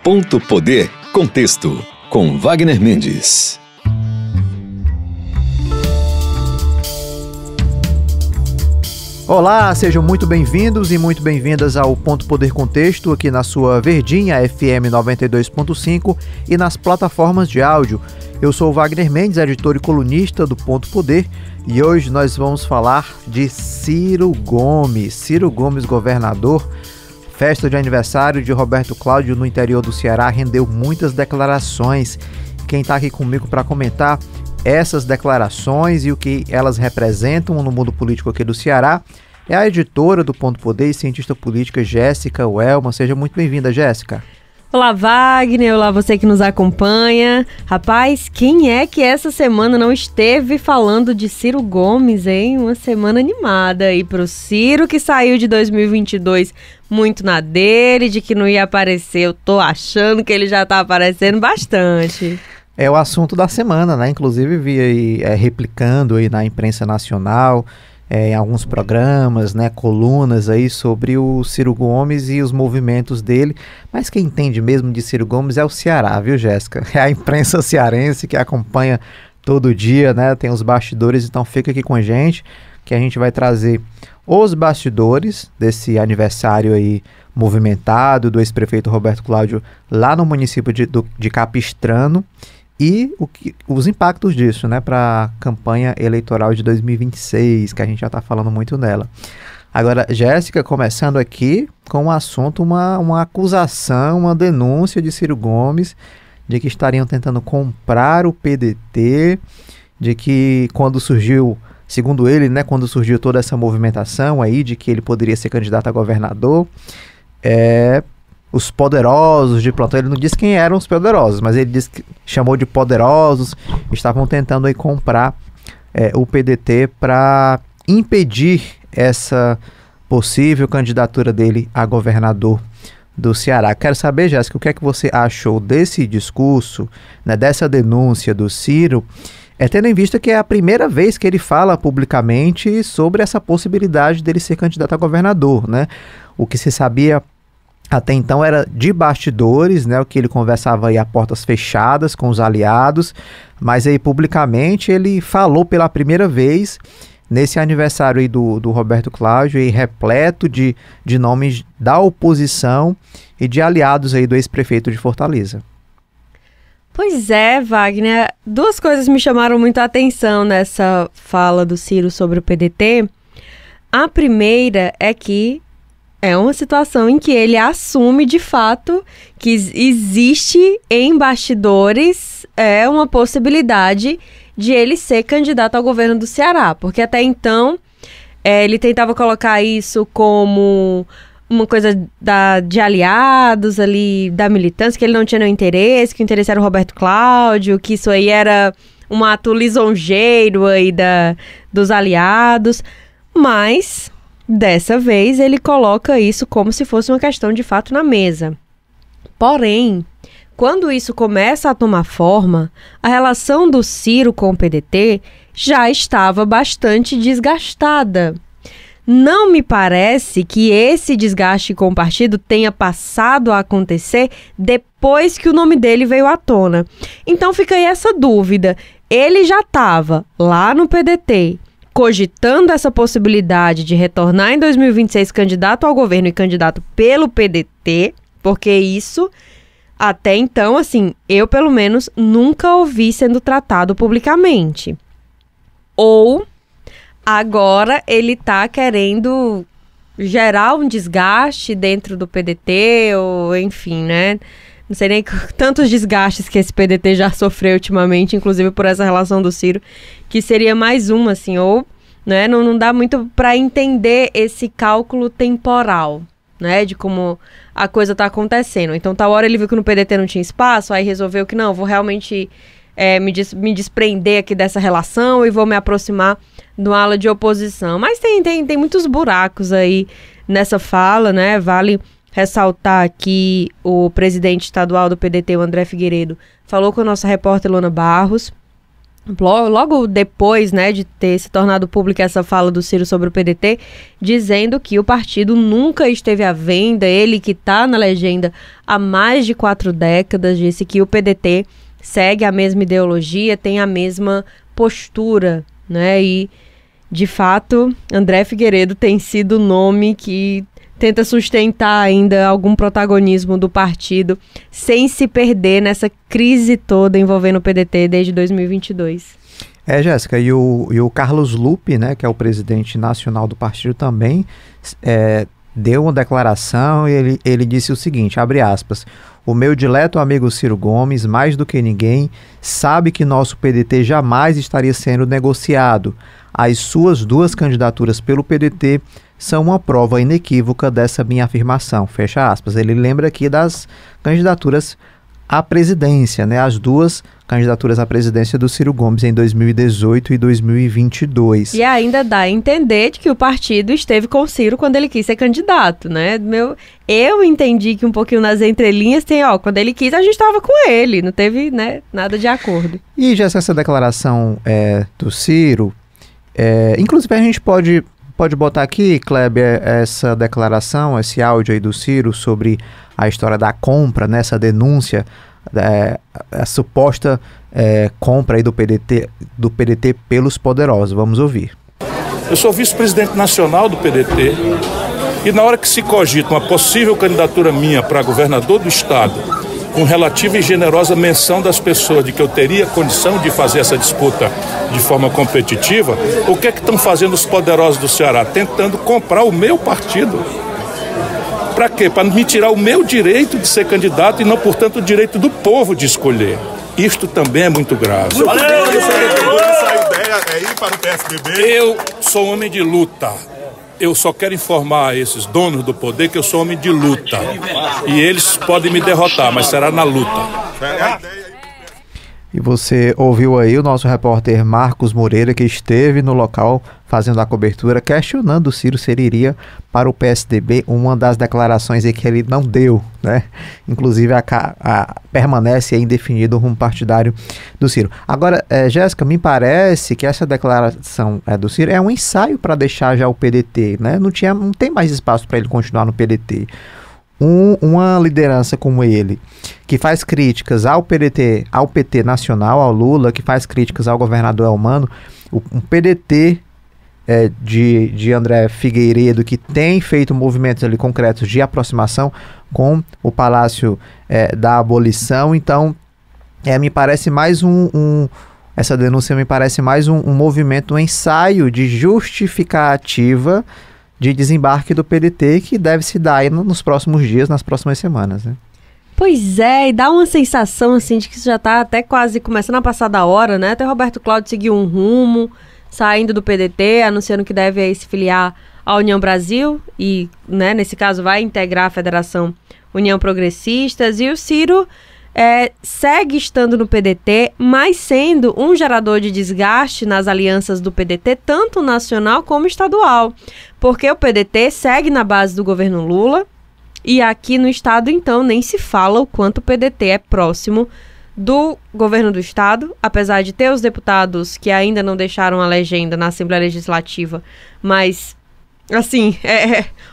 Ponto Poder Contexto, com Wagner Mendes. Olá, sejam muito bem-vindos e muito bem-vindas ao Ponto Poder Contexto, aqui na sua Verdinha FM 92.5 e nas plataformas de áudio. Eu sou o Wagner Mendes, editor e colunista do Ponto Poder, e hoje nós vamos falar de Ciro Gomes. Ciro Gomes, governador. Festa de aniversário de Roberto Cláudio no interior do Ceará rendeu muitas declarações. Quem está aqui comigo para comentar essas declarações e o que elas representam no mundo político aqui do Ceará é a editora do Ponto Poder e cientista política Jéssica Welman. Seja muito bem-vinda, Jéssica. Olá, Wagner. Olá, você que nos acompanha. Rapaz, quem é que essa semana não esteve falando de Ciro Gomes, hein? Uma semana animada aí pro Ciro, que saiu de 2022 muito na dele, de que não ia aparecer. Eu tô achando que ele já tá aparecendo bastante. É o assunto da semana, né? Inclusive vi aí replicando aí na imprensa nacional, em alguns programas, né, colunas aí sobre o Ciro Gomes e os movimentos dele, mas quem entende mesmo de Ciro Gomes é o Ceará, viu, Jéssica? É a imprensa cearense que acompanha todo dia, né, tem os bastidores, então fica aqui com a gente, que a gente vai trazer os bastidores desse aniversário aí movimentado do ex-prefeito Roberto Cláudio lá no município de Capistrano, e os impactos disso, né, para a campanha eleitoral de 2026, que a gente já está falando muito nela. Agora, Jéssica, começando aqui com um assunto, uma acusação, uma denúncia de Ciro Gomes, de que estariam tentando comprar o PDT, de que quando surgiu, segundo ele, né, quando surgiu toda essa movimentação aí, de que ele poderia ser candidato a governador, os poderosos de plantão, ele não disse quem eram os poderosos, mas ele disse que chamou de poderosos, estavam tentando aí comprar o PDT para impedir essa possível candidatura dele a governador do Ceará. Quero saber, Jéssica, o que é que você achou desse discurso, né, dessa denúncia do Ciro, tendo em vista que é a primeira vez que ele fala publicamente sobre essa possibilidade dele ser candidato a governador, né? O que se sabia até então era de bastidores, né, o que ele conversava aí a portas fechadas com os aliados, mas aí publicamente ele falou pela primeira vez nesse aniversário aí do Roberto Cláudio, aí repleto de nomes da oposição e de aliados aí do ex-prefeito de Fortaleza. Pois é, Wagner, duas coisas me chamaram muito a atenção nessa fala do Ciro sobre o PDT. A primeira é que é uma situação em que ele assume de fato que existe em bastidores uma possibilidade de ele ser candidato ao governo do Ceará, porque até então ele tentava colocar isso como uma coisa de aliados ali, da militância, que ele não tinha nenhum interesse, que o interesse era o Roberto Cláudio, que isso aí era um ato lisonjeiro aí dos aliados, mas dessa vez ele coloca isso como se fosse uma questão de fato na mesa. Porém, quando isso começa a tomar forma, a relação do Ciro com o PDT já estava bastante desgastada. Não me parece que esse desgaste com o partido tenha passado a acontecer depois que o nome dele veio à tona. Então fica aí essa dúvida. Ele já estava lá no PDT, cogitando essa possibilidade de retornar em 2026 candidato ao governo e candidato pelo PDT, porque isso, até então, assim, eu pelo menos nunca ouvi sendo tratado publicamente. Ou agora ele tá querendo gerar um desgaste dentro do PDT, ou enfim, né? Não sei nem tantos desgastes que esse PDT já sofreu ultimamente, inclusive por essa relação do Ciro, que seria mais uma, assim, ou, né, não dá muito para entender esse cálculo temporal, né, de como a coisa tá acontecendo. Então, tal hora ele viu que no PDT não tinha espaço, aí resolveu que não, vou realmente me desprender aqui dessa relação e vou me aproximar do ala de oposição. Mas tem muitos buracos aí nessa fala, né, vale ressaltar que o presidente estadual do PDT, o André Figueiredo, falou com a nossa repórter Luana Barros logo depois, né, de ter se tornado pública essa fala do Ciro sobre o PDT, dizendo que o partido nunca esteve à venda, ele que está na legenda há mais de 4 décadas, disse que o PDT segue a mesma ideologia, tem a mesma postura, né, e de fato, André Figueiredo tem sido o nome que tenta sustentar ainda algum protagonismo do partido sem se perder nessa crise toda envolvendo o PDT desde 2022. Jéssica, e o Carlos Lupe, né, que é o presidente nacional do partido também, deu uma declaração e ele disse o seguinte, abre aspas, o meu dileto amigo Ciro Gomes, mais do que ninguém, sabe que nosso PDT jamais estaria sendo negociado. As suas 2 candidaturas pelo PDT são uma prova inequívoca dessa minha afirmação, fecha aspas. Ele lembra aqui das candidaturas à presidência, né? As 2 candidaturas à presidência do Ciro Gomes em 2018 e 2022. E ainda dá a entender de que o partido esteve com o Ciro quando ele quis ser candidato, né? Eu entendi que um pouquinho nas entrelinhas tem, quando ele quis a gente estava com ele, não teve, né, nada de acordo. E já essa declaração do Ciro, inclusive a gente pode botar aqui, Kleber, essa declaração, esse áudio aí do Ciro sobre a história da compra, né, essa denúncia, a suposta compra aí do PDT pelos poderosos. Vamos ouvir. Eu sou vice-presidente nacional do PDT e na hora que se cogita uma possível candidatura minha para governador do estado, com relativa e generosa menção das pessoas de que eu teria condição de fazer essa disputa de forma competitiva, o que é que estão fazendo os poderosos do Ceará? Tentando comprar o meu partido. Para quê? Para me tirar o meu direito de ser candidato e não, portanto, o direito do povo de escolher. Isto também é muito grave. Eu sou homem de luta. Eu só quero informar a esses donos do poder que eu sou homem de luta. E eles podem me derrotar, mas será na luta. E você ouviu aí o nosso repórter Marcos Moreira, que esteve no local fazendo a cobertura, questionando o Ciro se ele iria para o PSDB, uma das declarações aí que ele não deu, né? Inclusive permanece aí indefinido o rumo partidário do Ciro. Agora, Jéssica, me parece que essa declaração do Ciro é um ensaio para deixar já o PDT, né? Não tem mais espaço para ele continuar no PDT. Uma liderança como ele, que faz críticas ao PDT, ao PT nacional, ao Lula, que faz críticas ao governador Elmano, um PDT de André Figueiredo, que tem feito movimentos ali concretos de aproximação com o Palácio da Abolição. Então, me parece mais essa denúncia me parece mais um movimento, um ensaio de justificativa de desembarque do PDT que deve se dar aí nos próximos dias, nas próximas semanas, né? Pois é, e dá uma sensação assim de que isso já está até quase começando a passar da hora, né? Até Roberto Cláudio seguiu um rumo, saindo do PDT, anunciando que deve aí se filiar à União Brasil e, né, nesse caso vai integrar a Federação União Progressistas, e o Ciro segue estando no PDT, mas sendo um gerador de desgaste nas alianças do PDT, tanto nacional como estadual, porque o PDT segue na base do governo Lula, e aqui no estado, então, nem se fala o quanto o PDT é próximo do governo do estado, apesar de ter os deputados que ainda não deixaram a legenda na Assembleia Legislativa, mas, assim,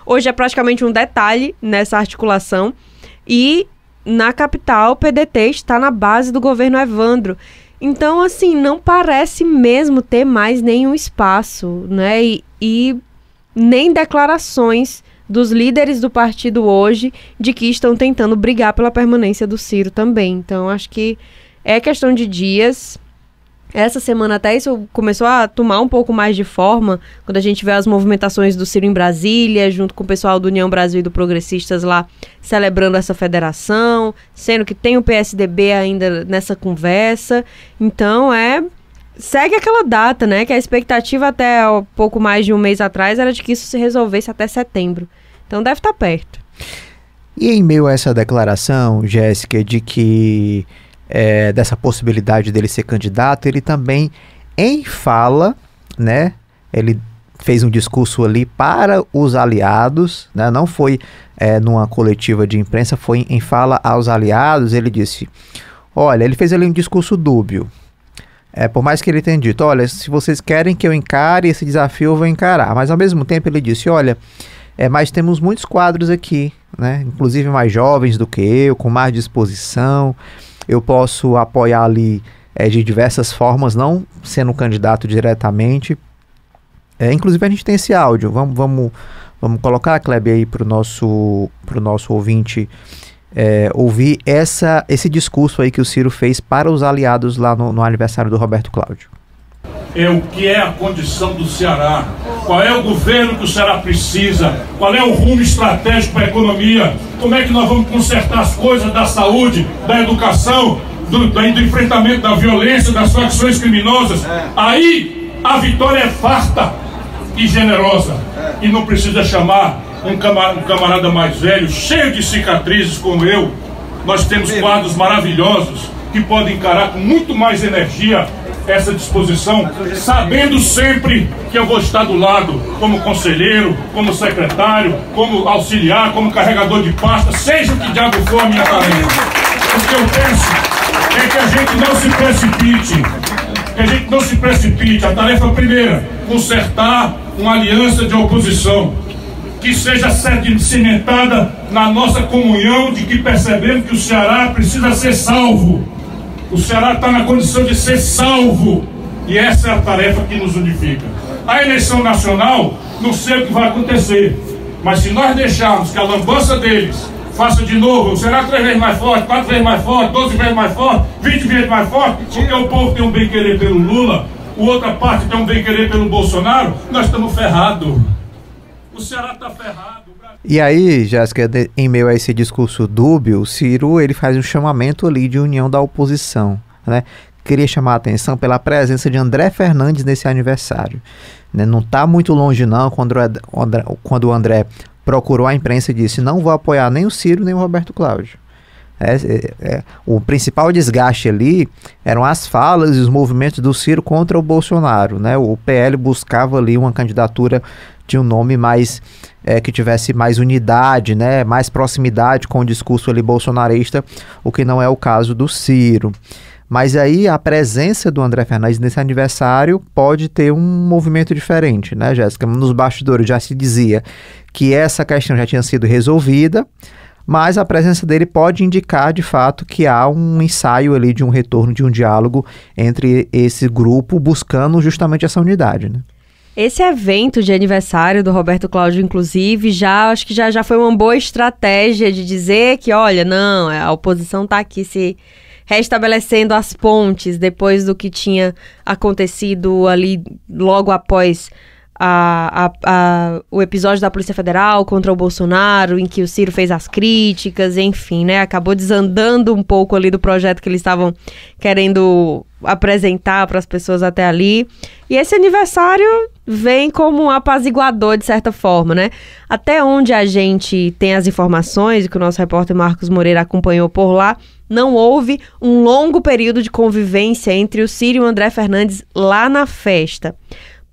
hoje é praticamente um detalhe nessa articulação, e na capital, o PDT está na base do governo Evandro. Então, assim, não parece mesmo ter mais nenhum espaço, né? E nem declarações dos líderes do partido hoje de que estão tentando brigar pela permanência do Ciro também. Então, acho que é questão de dias. Essa semana até isso começou a tomar um pouco mais de forma, quando a gente vê as movimentações do Ciro em Brasília, junto com o pessoal do União Brasil e do Progressistas lá, celebrando essa federação, sendo que tem o PSDB ainda nessa conversa. Então, segue aquela data, né, que a expectativa até pouco mais de um mês atrás era de que isso se resolvesse até setembro. Então, deve estar perto. E em meio a essa declaração, Jéssica, de que dessa possibilidade dele ser candidato, ele também, em fala, né, ele fez um discurso ali para os aliados, né, não foi numa coletiva de imprensa, foi em fala aos aliados. Ele disse, olha, ele fez ali um discurso dúbio, Por mais que ele tenha dito, olha, se vocês querem que eu encare esse desafio, eu vou encarar. Mas ao mesmo tempo ele disse, olha, mas temos muitos quadros aqui, né? Inclusive mais jovens do que eu, com mais disposição. Eu posso apoiar ali de diversas formas, não sendo candidato diretamente. Inclusive a gente tem esse áudio. Vamos colocar, Kleber, aí para o nosso ouvinte ouvir esse discurso aí que o Ciro fez para os aliados lá no aniversário do Roberto Cláudio. O que é a condição do Ceará? Qual é o governo que o Ceará precisa? Qual é o rumo estratégico para a economia? Como é que nós vamos consertar as coisas da saúde, da educação, do enfrentamento da violência, das facções criminosas? Aí a vitória é farta e generosa. E não precisa chamar um camarada mais velho, cheio de cicatrizes como eu. Nós temos quadros maravilhosos que podem encarar com muito mais energia essa disposição, sabendo sempre que eu vou estar do lado, como conselheiro, como secretário, como auxiliar, como carregador de pasta, seja o que diabo for a minha tarefa. O que eu penso é que a gente não se precipite. A tarefa primeira, consertar uma aliança de oposição que seja cimentada na nossa comunhão de que percebemos que o Ceará precisa ser salvo. O Ceará está na condição de ser salvo. E essa é a tarefa que nos unifica. A eleição nacional, não sei o que vai acontecer. Mas se nós deixarmos que a lambança deles faça de novo, o Ceará 3 vezes mais forte, 4 vezes mais forte, 12 vezes mais forte, 20 vezes mais forte, porque o povo tem um bem-querer pelo Lula, a outra parte tem um bem-querer pelo Bolsonaro, nós estamos ferrados. O Ceará está ferrado. E aí, Jéssica, em meio a esse discurso dúbio, o Ciro ele faz um chamamento ali de união da oposição, né? Queria chamar a atenção pela presença de André Fernandes nesse aniversário, né? Não está muito longe não, quando o André procurou a imprensa e disse, não vou apoiar nem o Ciro nem o Roberto Cláudio. O principal desgaste ali eram as falas e os movimentos do Ciro contra o Bolsonaro, né? O PL buscava ali uma candidatura de um nome mais que tivesse mais unidade, né? Mais proximidade com o discurso ali bolsonarista, o que não é o caso do Ciro. Mas aí a presença do André Fernandes nesse aniversário pode ter um movimento diferente, né, Jéssica? Nos bastidores já se dizia que essa questão já tinha sido resolvida, mas a presença dele pode indicar, de fato, que há um ensaio ali de um retorno, de um diálogo entre esse grupo, buscando justamente essa unidade, né? Esse evento de aniversário do Roberto Cláudio, inclusive, acho que já foi uma boa estratégia de dizer que, olha, não, a oposição está aqui se restabelecendo as pontes depois do que tinha acontecido ali logo após o episódio da Polícia Federal contra o Bolsonaro, em que o Ciro fez as críticas, enfim, né? Acabou desandando um pouco ali do projeto que eles estavam querendo apresentar para as pessoas até ali. E esse aniversário vem como um apaziguador, de certa forma, né? Até onde a gente tem as informações, que o nosso repórter Marcos Moreira acompanhou por lá, não houve um longo período de convivência entre o Ciro e o André Fernandes lá na festa.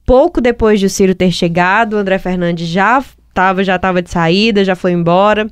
Pouco depois de o Ciro ter chegado, o André Fernandes já estava de saída, já foi embora.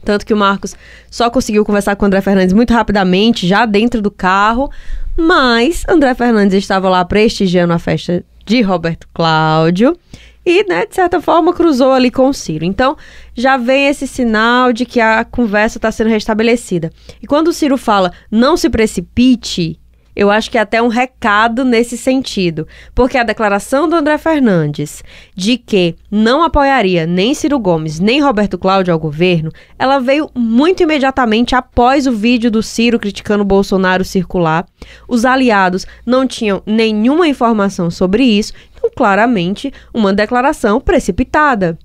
Tanto que o Marcos só conseguiu conversar com o André Fernandes muito rapidamente, já dentro do carro. Mas André Fernandes estava lá prestigiando a festa de Roberto Cláudio e, né, de certa forma, cruzou ali com o Ciro. Então, já vem esse sinal de que a conversa está sendo restabelecida. E quando o Ciro fala, não se precipite, eu acho que é até um recado nesse sentido, porque a declaração do André Fernandes de que não apoiaria nem Ciro Gomes, nem Roberto Cláudio ao governo, ela veio muito imediatamente após o vídeo do Ciro criticando o Bolsonaro circular. Os aliados não tinham nenhuma informação sobre isso, então claramente uma declaração precipitada.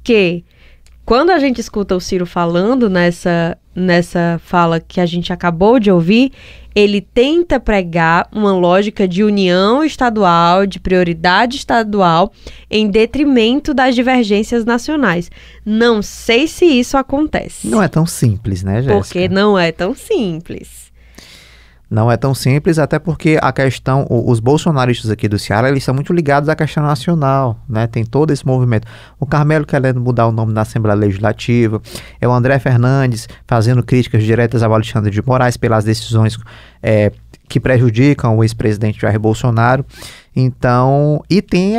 Que quando a gente escuta o Ciro falando nessa fala que a gente acabou de ouvir, ele tenta pregar uma lógica de união estadual, de prioridade estadual, em detrimento das divergências nacionais. Não sei se isso acontece. Não é tão simples, né, Jéssica? Porque não é tão simples. Não é tão simples, até porque a questão, os bolsonaristas aqui do Ceará, eles são muito ligados à questão nacional, né? Tem todo esse movimento. O Carmelo querendo mudar o nome da Assembleia Legislativa, é o André Fernandes fazendo críticas diretas ao Alexandre de Moraes pelas decisões que prejudicam o ex-presidente Jair Bolsonaro. Então, e tem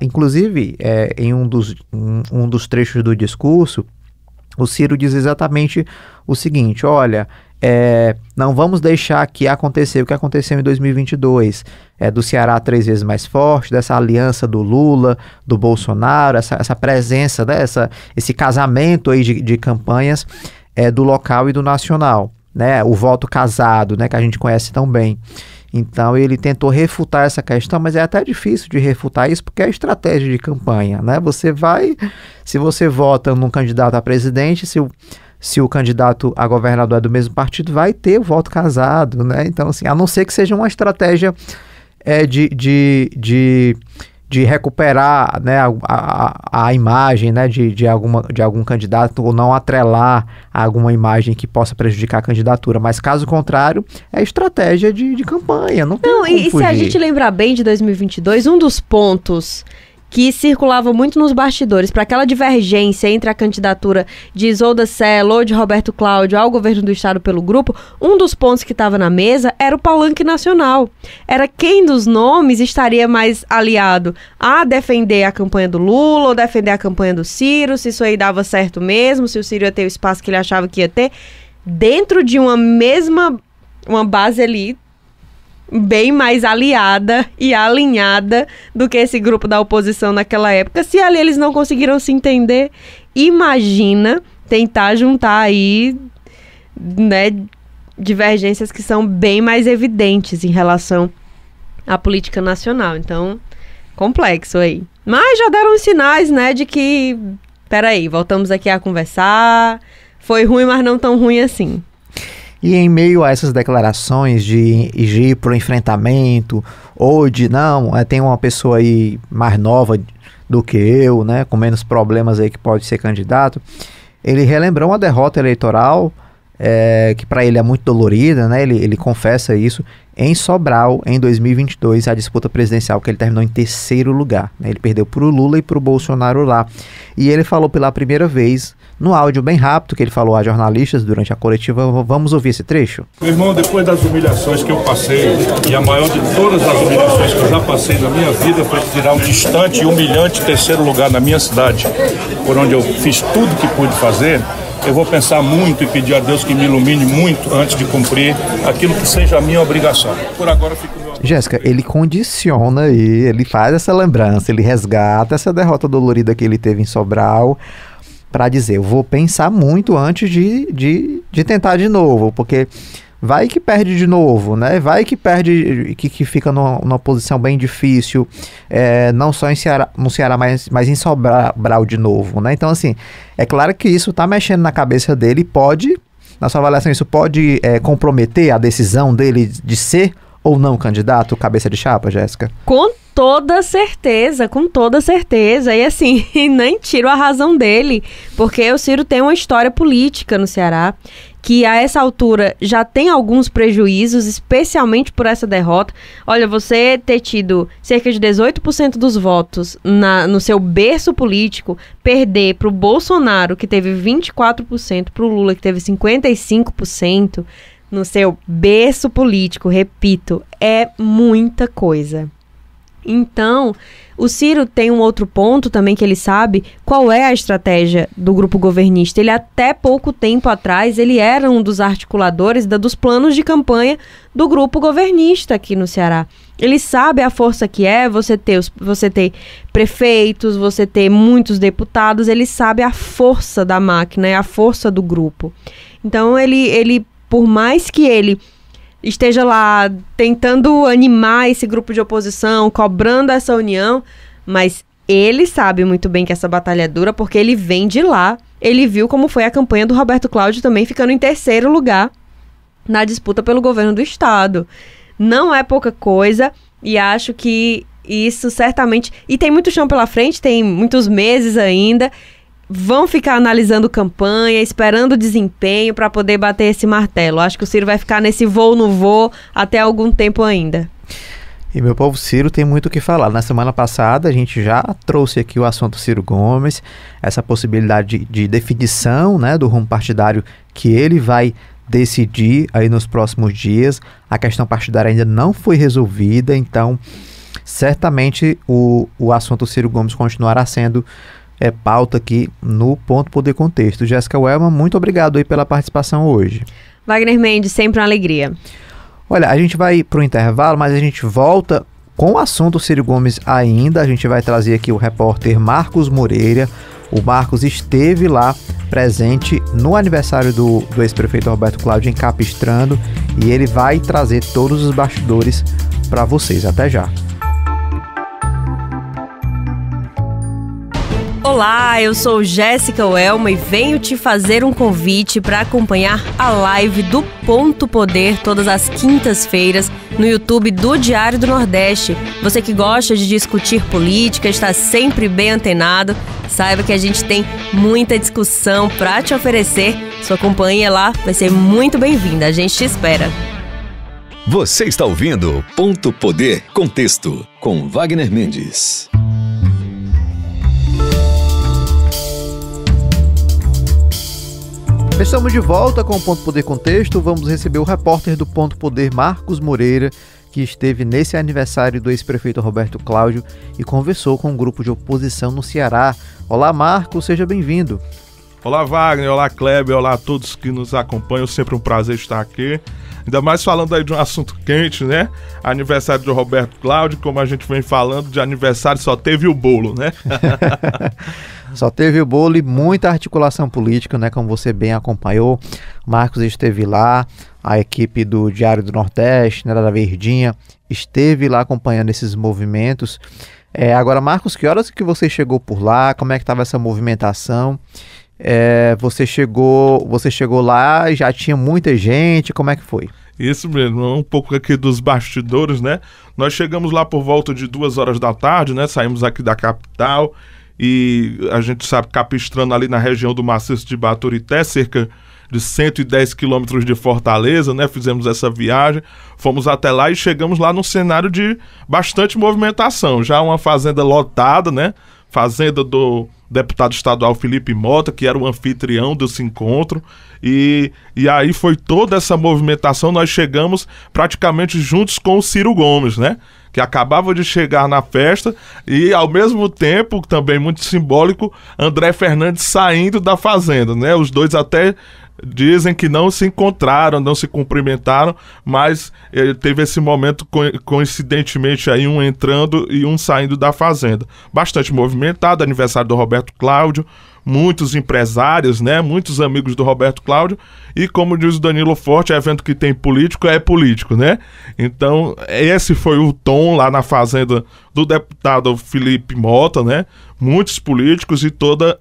inclusive, em um dos trechos do discurso, o Ciro diz exatamente o seguinte: olha, não vamos deixar que acontecer o que aconteceu em 2022, do Ceará 3 vezes mais forte, dessa aliança do Lula, do Bolsonaro, essa presença, né, esse casamento aí de campanhas do local e do nacional, né, o voto casado, né, que a gente conhece tão bem. Então ele tentou refutar essa questão, mas é até difícil de refutar isso, porque é estratégia de campanha, né? Se você vota num candidato a presidente, se o candidato a governador é do mesmo partido, vai ter o voto casado, né? Então, assim, a não ser que seja uma estratégia de recuperar, né, a imagem, né, de algum candidato, ou não atrelar a alguma imagem que possa prejudicar a candidatura. Mas, caso contrário, é estratégia de campanha. Não tem como fugir. Se a gente lembrar bem de 2022, um dos pontos que circulava muito nos bastidores para aquela divergência entre a candidatura de Isolda Sela ou de Roberto Cláudio ao governo do estado pelo grupo, um dos pontos que estava na mesa era o palanque nacional. Era quem dos nomes estaria mais aliado a defender a campanha do Lula ou defender a campanha do Ciro, se isso aí dava certo mesmo, se o Ciro ia ter o espaço que ele achava que ia ter, dentro de uma base ali bem mais aliada e alinhada do que esse grupo da oposição naquela época. Se ali eles não conseguiram se entender, imagina tentar juntar aí, né, divergências que são bem mais evidentes em relação à política nacional. Então, complexo aí. Mas já deram os sinais, né, de que, peraí, voltamos aqui a conversar, foi ruim, mas não tão ruim assim. E em meio a essas declarações de ir para o enfrentamento, ou de, não, tem uma pessoa aí mais nova do que eu, né, com menos problemas aí que pode ser candidato, ele relembrou uma derrota eleitoral que para ele é muito dolorida, né, ele confessa isso, em Sobral, em 2022, a disputa presidencial, que ele terminou em 3º lugar, né, ele perdeu para o Lula e para o Bolsonaro lá. E ele falou pela primeira vez, no áudio bem rápido, que ele falou a jornalistas durante a coletiva. Vamos ouvir esse trecho? Meu irmão, depois das humilhações que eu passei, e a maior de todas as humilhações que eu já passei na minha vida foi tirar um distante e humilhante 3º lugar na minha cidade, por onde eu fiz tudo que pude fazer. Eu vou pensar muito e pedir a Deus que me ilumine muito antes de cumprir aquilo que seja a minha obrigação. Por agora fico... Jéssica, ele condiciona aí, ele faz essa lembrança, ele resgata essa derrota dolorida que ele teve em Sobral, para dizer, eu vou pensar muito antes de tentar de novo, porque vai que perde de novo, né? Vai que perde, que fica numa posição bem difícil, não só no Ceará, mas em Sobral de novo, né? Então, assim, é claro que isso está mexendo na cabeça dele, pode, na sua avaliação, isso pode comprometer a decisão dele de ser ou não candidato, cabeça de chapa, Jéssica? Com toda certeza. E assim, nem tiro a razão dele, porque o Ciro tem uma história política no Ceará, que a essa altura já tem alguns prejuízos, especialmente por essa derrota. Olha, você ter tido cerca de 18% dos votos no seu berço político, perder para o Bolsonaro, que teve 24%, para o Lula, que teve 55%, no seu berço político, repito, é muita coisa. Então, o Ciro tem um outro ponto também que ele sabe qual é a estratégia do grupo governista. Ele até pouco tempo atrás, ele era um dos articuladores dos planos de campanha do grupo governista aqui no Ceará. Ele sabe a força que é você ter prefeitos, você ter muitos deputados, ele sabe a força da máquina, a força do grupo. Então, ele por mais que ele esteja lá tentando animar esse grupo de oposição, cobrando essa união, mas ele sabe muito bem que essa batalha é dura, porque ele vem de lá. Ele viu como foi a campanha do Roberto Cláudio também ficando em 3º lugar na disputa pelo governo do estado. Não é pouca coisa, e acho que isso certamente... E tem muito chão pela frente, tem muitos meses ainda. vão ficar analisando campanha, esperando o desempenho para poder bater esse martelo. Acho que o Ciro vai ficar nesse voo no voo até algum tempo ainda. E meu povo, Ciro tem muito o que falar. Na semana passada a gente já trouxe aqui o assunto Ciro Gomes, essa possibilidade de definição, né, do rumo partidário que ele vai decidir aí nos próximos dias. A questão partidária ainda não foi resolvida, então certamente o assunto Ciro Gomes continuará sendo pauta aqui no Ponto Poder Contexto. Jéssica Welma, muito obrigado aí pela participação hoje. Wagner Mendes, sempre uma alegria. Olha, a gente vai para o intervalo, mas a gente volta com o assunto Ciro Gomes ainda. A gente vai trazer aqui o repórter Marcos Moreira. O Marcos esteve lá presente no aniversário do ex-prefeito Roberto Cláudio em Capistrano e ele vai trazer todos os bastidores para vocês. Até já. Olá, eu sou Jéssica Welma e venho te fazer um convite para acompanhar a live do Ponto Poder todas as quintas-feiras no YouTube do Diário do Nordeste. Você que gosta de discutir política, está sempre bem antenado, saiba que a gente tem muita discussão para te oferecer. Sua companhia lá vai ser muito bem-vinda, a gente te espera. Você está ouvindo Ponto Poder Contexto com Wagner Mendes. Estamos de volta com o Ponto Poder Contexto. Vamos receber o repórter do Ponto Poder, Marcos Moreira, que esteve nesse aniversário do ex-prefeito Roberto Cláudio e conversou com um grupo de oposição no Ceará. Olá, Marcos, seja bem-vindo. Olá, Wagner, olá, Kleber, olá a todos que nos acompanham, sempre um prazer estar aqui. Ainda mais falando aí de um assunto quente, né? Aniversário do Roberto Cláudio, como a gente vem falando, de aniversário só teve o bolo, né? Só teve o bolo e muita articulação política, né? Como você bem acompanhou. O Marcos esteve lá, a equipe do Diário do Nordeste, né, da Verdinha, esteve lá acompanhando esses movimentos. Agora, Marcos, que horas que você chegou por lá? Como é que estava essa movimentação? Você chegou lá e já tinha muita gente, como é que foi? Isso mesmo, um pouco aqui dos bastidores, né? Nós chegamos lá por volta de 2 horas da tarde, né? Saímos aqui da capital e a gente sabe, Capistrano ali na região do maciço de Baturité, cerca de 110 quilômetros de Fortaleza, né? Fizemos essa viagem, fomos até lá e chegamos lá num cenário de bastante movimentação, já uma fazenda lotada, né? Fazenda do deputado estadual Felipe Mota, que era o anfitrião desse encontro, e aí foi toda essa movimentação. Nós chegamos praticamente juntos com o Ciro Gomes, né? Que acabava de chegar na festa, e ao mesmo tempo, também muito simbólico, André Fernandes saindo da fazenda, né? Os dois até dizem que não se encontraram, não se cumprimentaram, mas teve esse momento coincidentemente aí, um entrando e um saindo da fazenda. Bastante movimentado, aniversário do Roberto Cláudio, muitos empresários, né, muitos amigos do Roberto Cláudio, e como diz o Danilo Forte, evento que tem político é político, né? Então, esse foi o tom lá na fazenda do deputado Felipe Mota, né? Muitos políticos e todo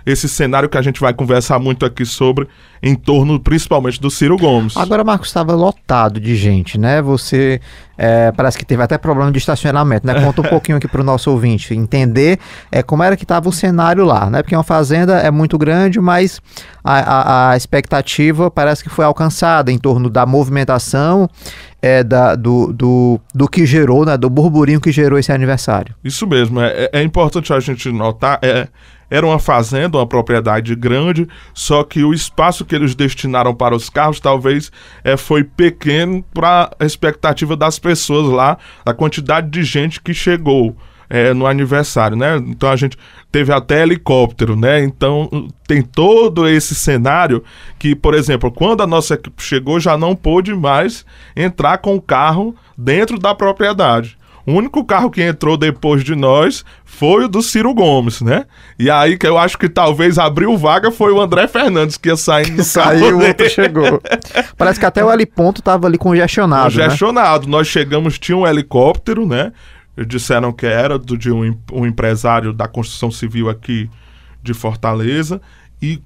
esse cenário que a gente vai conversar muito aqui sobre, em torno principalmente do Ciro Gomes. Agora, Marcos, estava lotado de gente, né? Você parece que teve até problema de estacionamento, né? Conta um pouquinho aqui para o nosso ouvinte entender como era que estava o cenário lá, né? Porque uma fazenda é muito grande, mas a expectativa parece que foi alcançada em torno da movimentação, do que gerou, né? Do burburinho que gerou esse aniversário. Isso mesmo, é importante a gente notar, era uma fazenda, uma propriedade grande, só que o espaço que eles destinaram para os carros talvez foi pequeno para a expectativa das pessoas lá, a quantidade de gente que chegou no aniversário, né? Então a gente teve até helicóptero, né? Então tem todo esse cenário que, por exemplo, quando a nossa equipe chegou, já não pôde mais entrar com o carro dentro da propriedade. O único carro que entrou depois de nós foi o do Ciro Gomes, né? E aí que eu acho que talvez abriu vaga foi o André Fernandes, que ia saindo do carro dele. Saiu, o outro chegou. Parece que até o heliponto estava ali congestionado, né? Nós chegamos, tinha um helicóptero, né? Disseram que era de um empresário da construção civil aqui de Fortaleza. E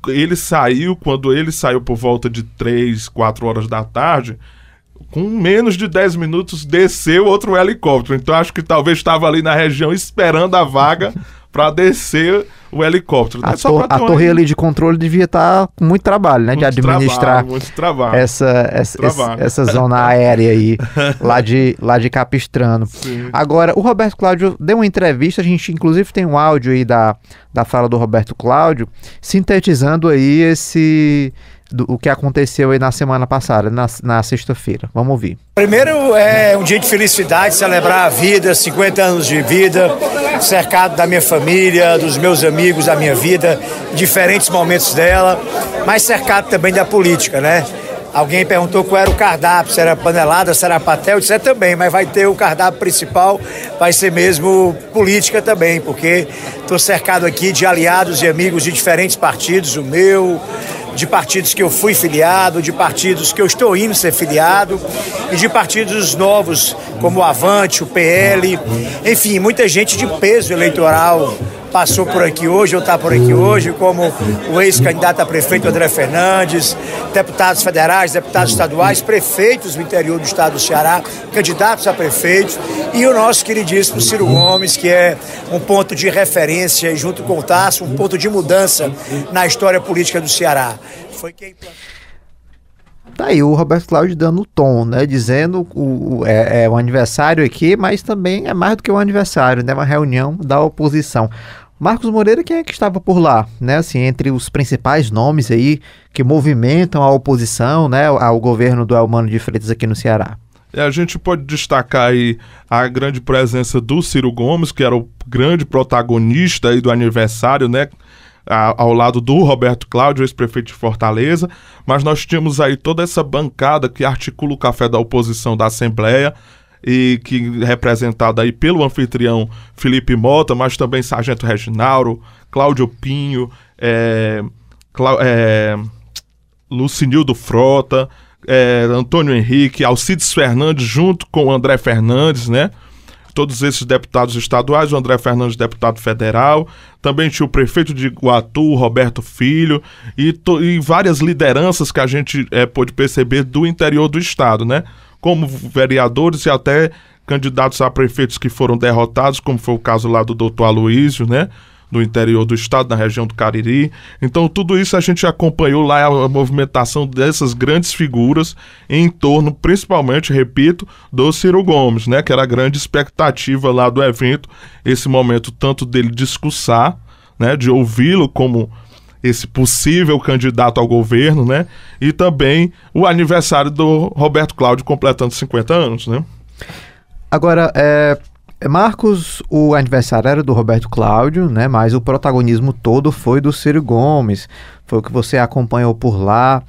quando ele saiu por volta de 3, 4 horas da tarde, com menos de 10 minutos desceu outro helicóptero. Então acho que talvez estava ali na região esperando a vaga para descer o helicóptero. A torre ali de controle devia estar com muito trabalho, né? De administrar essa zona aérea aí, lá de Capistrano. Sim. Agora, o Roberto Cláudio deu uma entrevista, a gente inclusive tem um áudio aí da fala do Roberto Cláudio, sintetizando aí o que aconteceu aí na semana passada, na sexta-feira. Vamos ouvir. Primeiro é um dia de felicidade, celebrar a vida, 50 anos de vida, cercado da minha família, dos meus amigos, da minha vida, diferentes momentos dela, mas cercado também da política, né? Alguém perguntou qual era o cardápio, se era panelada, se era pastel, eu disse também, mas vai ter o cardápio principal, vai ser mesmo política também, porque estou cercado aqui de aliados e amigos de diferentes partidos, o meu, de partidos que eu fui filiado, de partidos que eu estou indo ser filiado e de partidos novos como o Avante, o PL, enfim, muita gente de peso eleitoral passou por aqui hoje, ou está por aqui hoje, como o ex-candidato a prefeito André Fernandes, deputados federais, deputados estaduais, prefeitos do interior do estado do Ceará, candidatos a prefeitos, e o nosso queridíssimo Ciro Gomes, que é um ponto de referência, e junto com o Tasso, um ponto de mudança na história política do Ceará. Foi quem... Tá aí o Roberto Cláudio dando o tom, né? Dizendo o aniversário aqui, mas também é mais do que um aniversário, né? Uma reunião da oposição. Marcos Moreira, quem é que estava por lá, né? Assim, entre os principais nomes aí que movimentam a oposição, né? Ao governo do Eumano de Freitas aqui no Ceará. A gente pode destacar aí a grande presença do Ciro Gomes, que era o grande protagonista aí do aniversário, né? Ao lado do Roberto Cláudio, ex-prefeito de Fortaleza, mas nós tínhamos aí toda essa bancada que articula o café da oposição da Assembleia, e que representada aí pelo anfitrião Felipe Mota, mas também Sargento Reginaldo, Cláudio Pinho, Lucinildo Frota, Antônio Henrique, Alcides Fernandes, junto com o André Fernandes, né? Todos esses deputados estaduais, o André Fernandes, deputado federal, também tinha o prefeito de Iguatu, Roberto Filho, e várias lideranças que a gente pôde perceber do interior do estado, né? Como vereadores e até candidatos a prefeitos que foram derrotados, como foi o caso lá do doutor Aloísio, né? Do interior do estado, na região do Cariri. Então tudo isso a gente acompanhou lá, a movimentação dessas grandes figuras em torno, principalmente, repito, do Ciro Gomes, né, que era a grande expectativa lá do evento, esse momento tanto dele discursar, né, de ouvi-lo como esse possível candidato ao governo, né, e também o aniversário do Roberto Cláudio completando 50 anos, né. Agora, Marcos, o aniversário era do Roberto Cláudio, né? Mas o protagonismo todo foi do Ciro Gomes, foi o que você acompanhou por lá.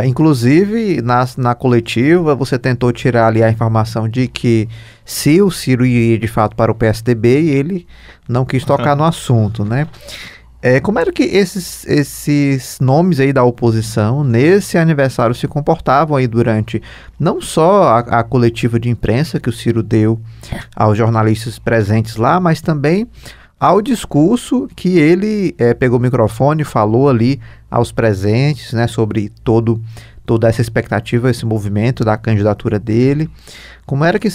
Inclusive, na coletiva, você tentou tirar ali a informação de que se o Ciro iria de fato para o PSDB, e ele não quis tocar no assunto, né? Como era que esses nomes aí da oposição nesse aniversário se comportavam aí durante não só a coletiva de imprensa que o Ciro deu aos jornalistas presentes lá, mas também ao discurso que ele pegou o microfone e falou ali aos presentes, né, sobre toda essa expectativa, esse movimento da candidatura dele. Como era que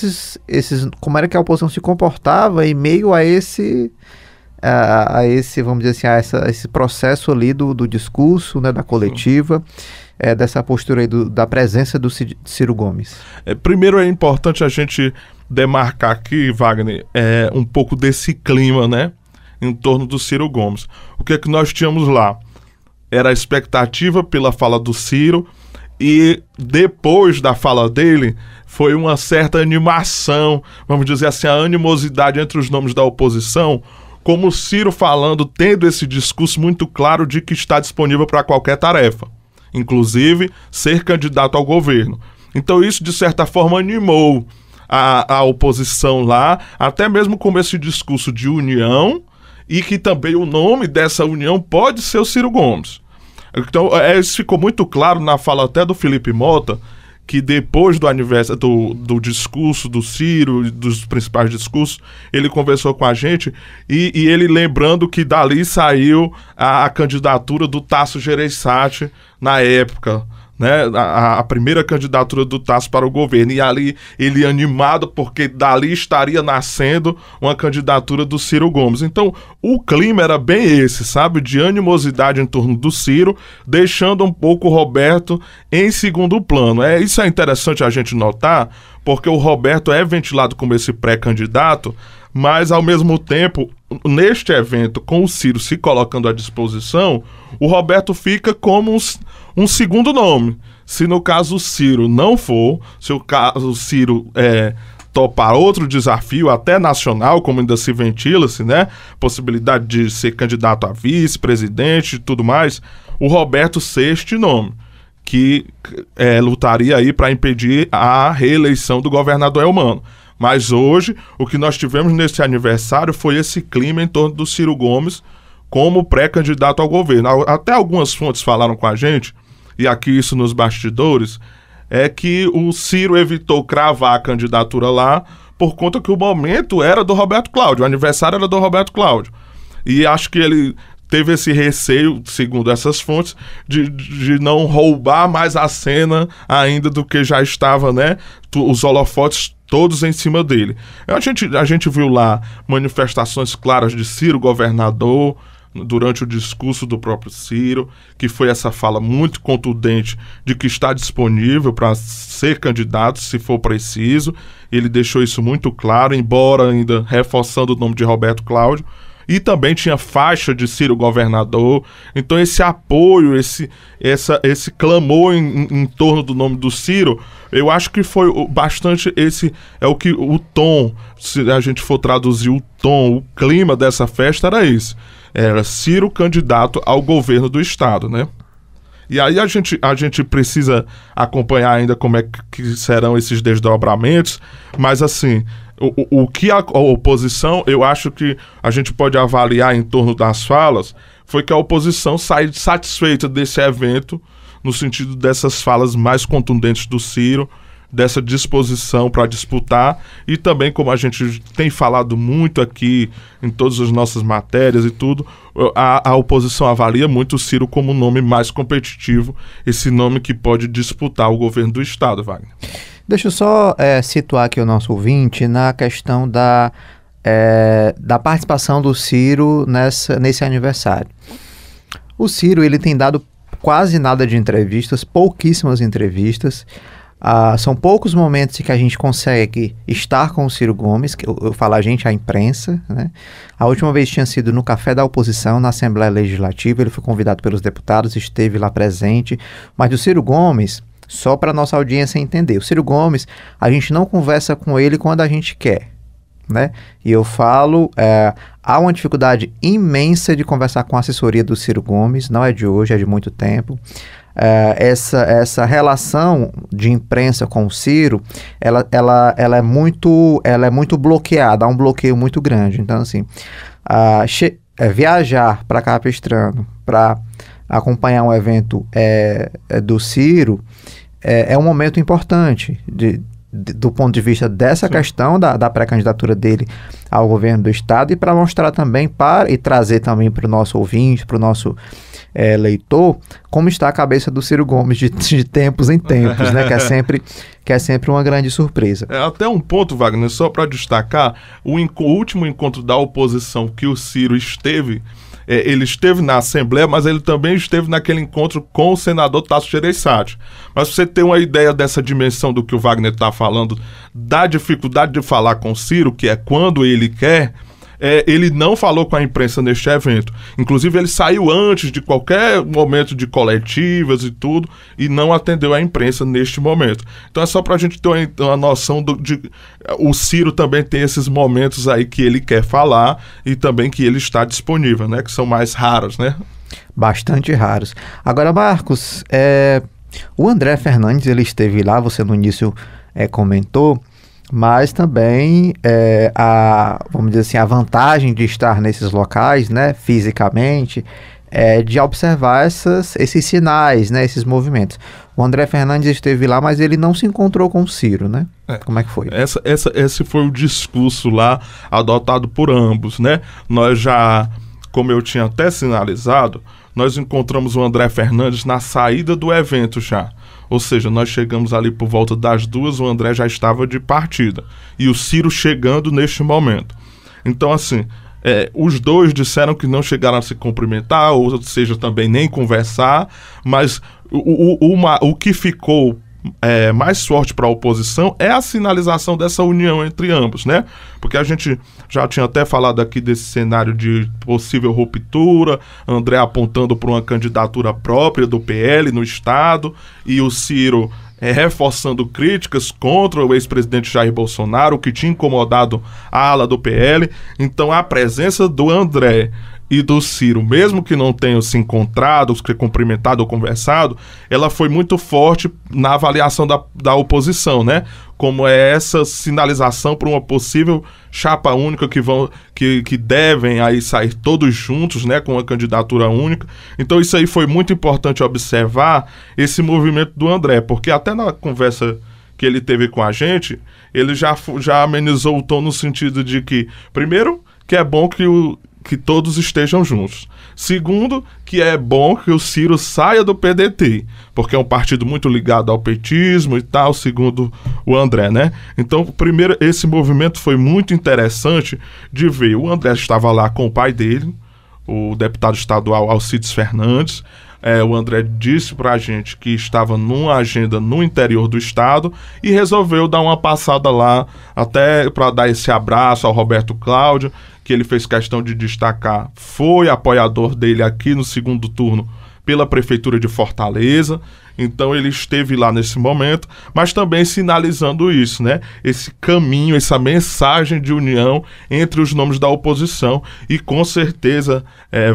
como era que a oposição se comportava em meio a esse, vamos dizer assim, a esse processo ali do discurso, né, da coletiva, dessa postura aí da presença do Ciro Gomes? Primeiro é importante a gente demarcar aqui, Wagner, um pouco desse clima, né, em torno do Ciro Gomes. O que é que nós tínhamos lá? Era a expectativa pela fala do Ciro, e depois da fala dele foi uma certa animação, vamos dizer assim, a animosidade entre os nomes da oposição, como o Ciro falando, tendo esse discurso muito claro de que está disponível para qualquer tarefa, inclusive ser candidato ao governo. Então isso, de certa forma, animou a oposição lá, até mesmo com esse discurso de união, e que também o nome dessa união pode ser o Ciro Gomes. Então isso ficou muito claro na fala até do Felipe Mota, que depois do aniversário do discurso do Ciro, dos principais discursos, ele conversou com a gente e ele lembrando que dali saiu a candidatura do Tasso Gereissati na época, né, a primeira candidatura do Tasso para o governo, e ali ele animado porque dali estaria nascendo uma candidatura do Ciro Gomes. Então o clima era bem esse, sabe, de animosidade em torno do Ciro, deixando um pouco o Roberto em segundo plano. Isso é interessante a gente notar, porque o Roberto é ventilado como esse pré-candidato, mas ao mesmo tempo, neste evento, com o Ciro se colocando à disposição, o Roberto fica como um segundo nome. Se no caso o Ciro não for, se o caso o Ciro topar outro desafio, até nacional, como ainda se ventila-se, né? Possibilidade de ser candidato a vice-presidente e tudo mais, o Roberto ser este nome, que lutaria aí para impedir a reeleição do governador Eumano. Mas hoje, o que nós tivemos nesse aniversário foi esse clima em torno do Ciro Gomes como pré-candidato ao governo. Até algumas fontes falaram com a gente, e aqui isso nos bastidores, é que o Ciro evitou cravar a candidatura lá por conta que o momento era do Roberto Cláudio, o aniversário era do Roberto Cláudio. E acho que ele teve esse receio, segundo essas fontes, de não roubar mais a cena ainda do que já estava, né? Os holofotes todos em cima dele. A gente viu lá manifestações claras de Ciro, governador, durante o discurso do próprio Ciro, que foi essa fala muito contundente de que está disponível para ser candidato, se for preciso. Ele deixou isso muito claro, embora ainda reforçando o nome de Roberto Cláudio. E também tinha faixa de Ciro governador. Então esse apoio, esse clamor em torno do nome do Ciro, eu acho que foi bastante o tom, se a gente for traduzir o tom, o clima dessa festa era esse. Era Ciro candidato ao governo do estado, né? E aí a gente precisa acompanhar ainda como é que serão esses desdobramentos, mas assim, o que a oposição, eu acho que a gente pode avaliar em torno das falas, foi que a oposição sai satisfeita desse evento, no sentido dessas falas mais contundentes do Ciro, dessa disposição para disputar, e também, como a gente tem falado muito aqui em todas as nossas matérias e tudo, a oposição avalia muito o Ciro como um nome mais competitivo, esse nome que pode disputar o governo do estado, Wagner. Deixa eu só situar aqui o nosso ouvinte na questão da participação do Ciro nesse aniversário. O Ciro, ele tem dado quase nada de entrevistas, pouquíssimas entrevistas. São poucos momentos em que a gente consegue estar com o Ciro Gomes, que eu falo a gente, a imprensa, né? A última vez tinha sido no Café da Oposição, na Assembleia Legislativa, ele foi convidado pelos deputados, esteve lá presente, mas o Ciro Gomes, só para nossa audiência entender, o Ciro Gomes, a gente não conversa com ele quando a gente quer, né? E eu falo, há uma dificuldade imensa de conversar com a assessoria do Ciro Gomes, não é de hoje, é de muito tempo. Essa relação de imprensa com o Ciro, ela é muito bloqueada, há um bloqueio muito grande. Então, assim, viajar para Capistrano para acompanhar um evento do Ciro é um momento importante do ponto de vista dessa questão da pré-candidatura dele ao governo do estado, e para mostrar também e trazer também para o nosso ouvinte, para o nosso leitor, como está a cabeça do Ciro Gomes de tempos em tempos, né? que é sempre uma grande surpresa. Até um ponto, Wagner, só para destacar, o último encontro da oposição que o Ciro esteve, ele esteve na Assembleia, mas ele também esteve naquele encontro com o senador Tasso Gereissati. Mas pra você ter uma ideia dessa dimensão do que o Wagner está falando, da dificuldade de falar com o Ciro, que é quando ele quer, ele não falou com a imprensa neste evento. Inclusive, ele saiu antes de qualquer momento de coletivas e tudo, e não atendeu a imprensa neste momento. Então é só pra gente ter uma noção o Ciro também tem esses momentos aí que ele quer falar e também que ele está disponível, né? Que são mais raros, né? Bastante raros. Agora, Marcos, o André Fernandes, ele esteve lá, você no início comentou, mas também vamos dizer assim, a vantagem de estar nesses locais, né, fisicamente, de observar esses sinais, né, esses movimentos. O André Fernandes esteve lá, mas ele não se encontrou com o Ciro, né? Como é que foi? Esse foi o discurso lá adotado por ambos, né? Nós já, como eu tinha até sinalizado, nós encontramos o André Fernandes na saída do evento já. Ou seja, nós chegamos ali por volta das 2, o André já estava de partida. E o Ciro chegando neste momento. Então, assim, os dois disseram que não chegaram a se cumprimentar, ou seja, também nem conversar, mas o que ficou mais forte para a oposição é a sinalização dessa união entre ambos, né? Porque a gente já tinha até falado aqui desse cenário de possível ruptura, André apontando para uma candidatura própria do PL no estado, e o Ciro reforçando críticas contra o ex-presidente Jair Bolsonaro, o que tinha incomodado a ala do PL. Então a presença do André e do Ciro, mesmo que não tenham se encontrado, se cumprimentado ou conversado, ela foi muito forte na avaliação da oposição, né? Como é essa sinalização para uma possível chapa única que devem aí sair todos juntos, né? Com uma candidatura única. Então isso aí foi muito importante observar esse movimento do André, porque até na conversa que ele teve com a gente, ele já amenizou o tom no sentido de que, primeiro, que é bom que todos estejam juntos. Segundo, que é bom que o Ciro saia do PDT, porque é um partido muito ligado ao petismo e tal, segundo o André, né? Então, primeiro, esse movimento foi muito interessante de ver. O André estava lá com o pai dele, o deputado estadual Alcides Fernandes. O André disse pra gente que estava numa agenda no interior do estado e resolveu dar uma passada lá, até para dar esse abraço ao Roberto Cláudio, que ele fez questão de destacar, foi apoiador dele aqui no segundo turno pela Prefeitura de Fortaleza. Então ele esteve lá nesse momento, mas também sinalizando isso, né? Esse caminho, essa mensagem de união entre os nomes da oposição, e com certeza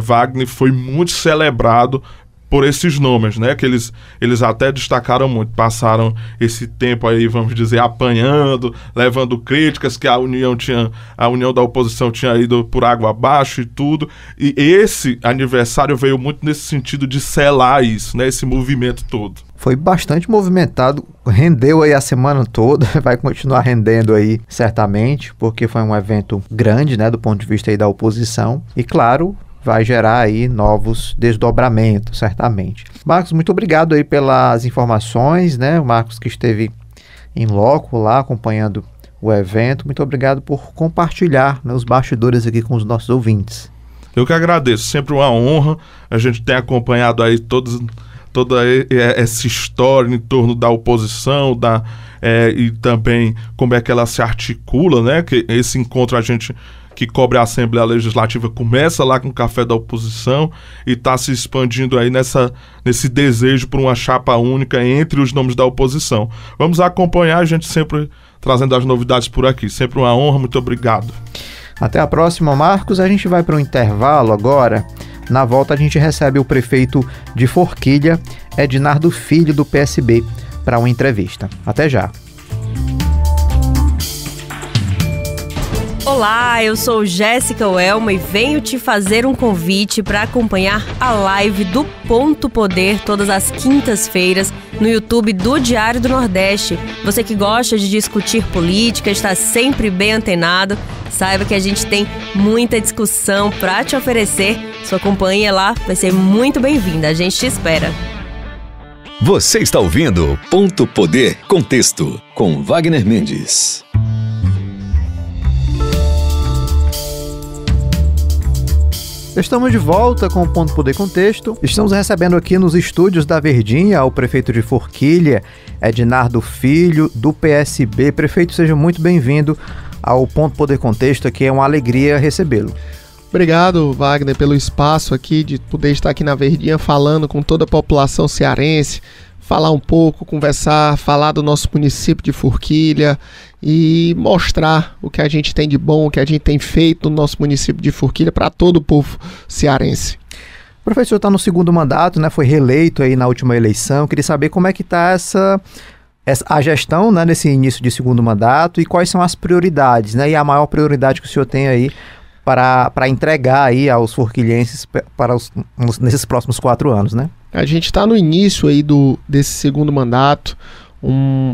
Wagner foi muito celebrado por esses nomes, né, que eles até destacaram muito, passaram esse tempo aí, vamos dizer, apanhando, levando críticas, que a união da oposição tinha ido por água abaixo e tudo, e esse aniversário veio muito nesse sentido de selar isso, né, esse movimento todo. Foi bastante movimentado, rendeu aí a semana toda, vai continuar rendendo aí certamente, porque foi um evento grande, né, do ponto de vista aí da oposição, e claro, vai gerar aí novos desdobramentos, certamente. Marcos, muito obrigado aí pelas informações, né? O Marcos que esteve em loco lá acompanhando o evento. Muito obrigado por compartilhar, né, os bastidores aqui com os nossos ouvintes. Eu que agradeço, sempre uma honra. A gente tem acompanhado aí toda essa história em torno da oposição, e também como é que ela se articula, né? Que esse encontro a gente que cobre a Assembleia Legislativa começa lá com o Café da Oposição e está se expandindo aí nesse desejo por uma chapa única entre os nomes da oposição. Vamos acompanhar, a gente sempre trazendo as novidades por aqui. Sempre uma honra, muito obrigado. Até a próxima, Marcos. A gente vai para um intervalo agora. Na volta a gente recebe o prefeito de Forquilha, Ednardo Filho, do PSB, para uma entrevista. Até já. Olá, eu sou Jéssica Welma e venho te fazer um convite para acompanhar a live do Ponto Poder todas as quintas-feiras no YouTube do Diário do Nordeste. Você que gosta de discutir política, está sempre bem antenado, saiba que a gente tem muita discussão para te oferecer. Sua companhia lá vai ser muito bem-vinda, a gente te espera. Você está ouvindo Ponto Poder Contexto, com Wagner Mendes. Estamos de volta com o Ponto Poder Contexto. Estamos recebendo aqui nos estúdios da Verdinha o prefeito de Forquilha, Ednardo Filho, do PSB. Prefeito, seja muito bem-vindo ao Ponto Poder Contexto, aqui é uma alegria recebê-lo. Obrigado, Wagner, pelo espaço aqui, de poder estar aqui na Verdinha falando com toda a população cearense, falar um pouco, conversar, falar do nosso município de Forquilha e mostrar o que a gente tem de bom, o que a gente tem feito no nosso município de Forquilha para todo o povo cearense. O professor está no segundo mandato, né? Foi reeleito aí na última eleição. Queria saber como é que está a gestão, né, nesse início de segundo mandato, e quais são as prioridades, né? E a maior prioridade que o senhor tem aí para entregar aí aos forquilhenses nesses próximos 4 anos, né? A gente está no início aí desse segundo mandato.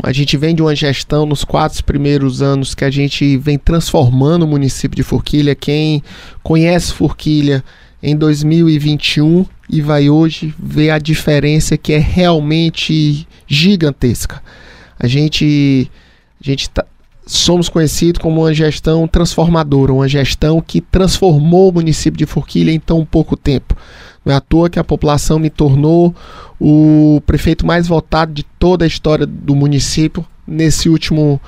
A gente vem de uma gestão nos 4 primeiros anos que a gente vem transformando o município de Forquilha. Quem conhece Forquilha em 2021 e vai hoje ver a diferença que é realmente gigantesca. A gente somos conhecidos como uma gestão transformadora, uma gestão que transformou o município de Forquilha em tão pouco tempo. Não é à toa que a população me tornou o prefeito mais votado de toda a história do município nesse último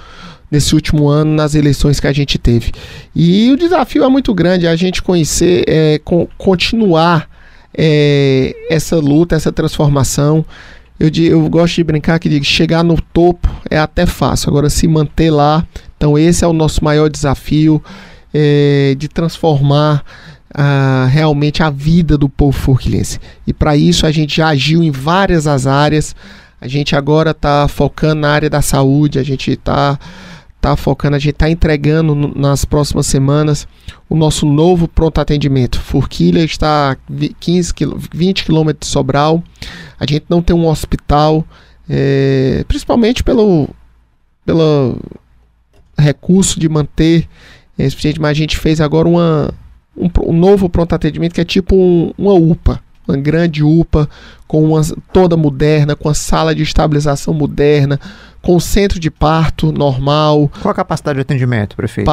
ano, nas eleições que a gente teve. E o desafio é muito grande, a gente conhecer, continuar essa luta, essa transformação. Eu gosto de brincar que chegar no topo é até fácil, agora se manter lá, então esse é o nosso maior desafio, de transformar realmente a vida do povo forquilense. E para isso a gente já agiu em várias as áreas. A gente agora está focando na área da saúde, a gente está focando, a gente está entregando nas próximas semanas o nosso novo pronto atendimento. Forquilha está a 20 km de Sobral, a gente não tem um hospital, principalmente pelo recurso de manter, mas a gente fez agora um novo pronto atendimento que é tipo uma UPA, uma grande UPA, toda moderna, com a sala de estabilização moderna, com o centro de parto normal. Qual a capacidade de atendimento, prefeito?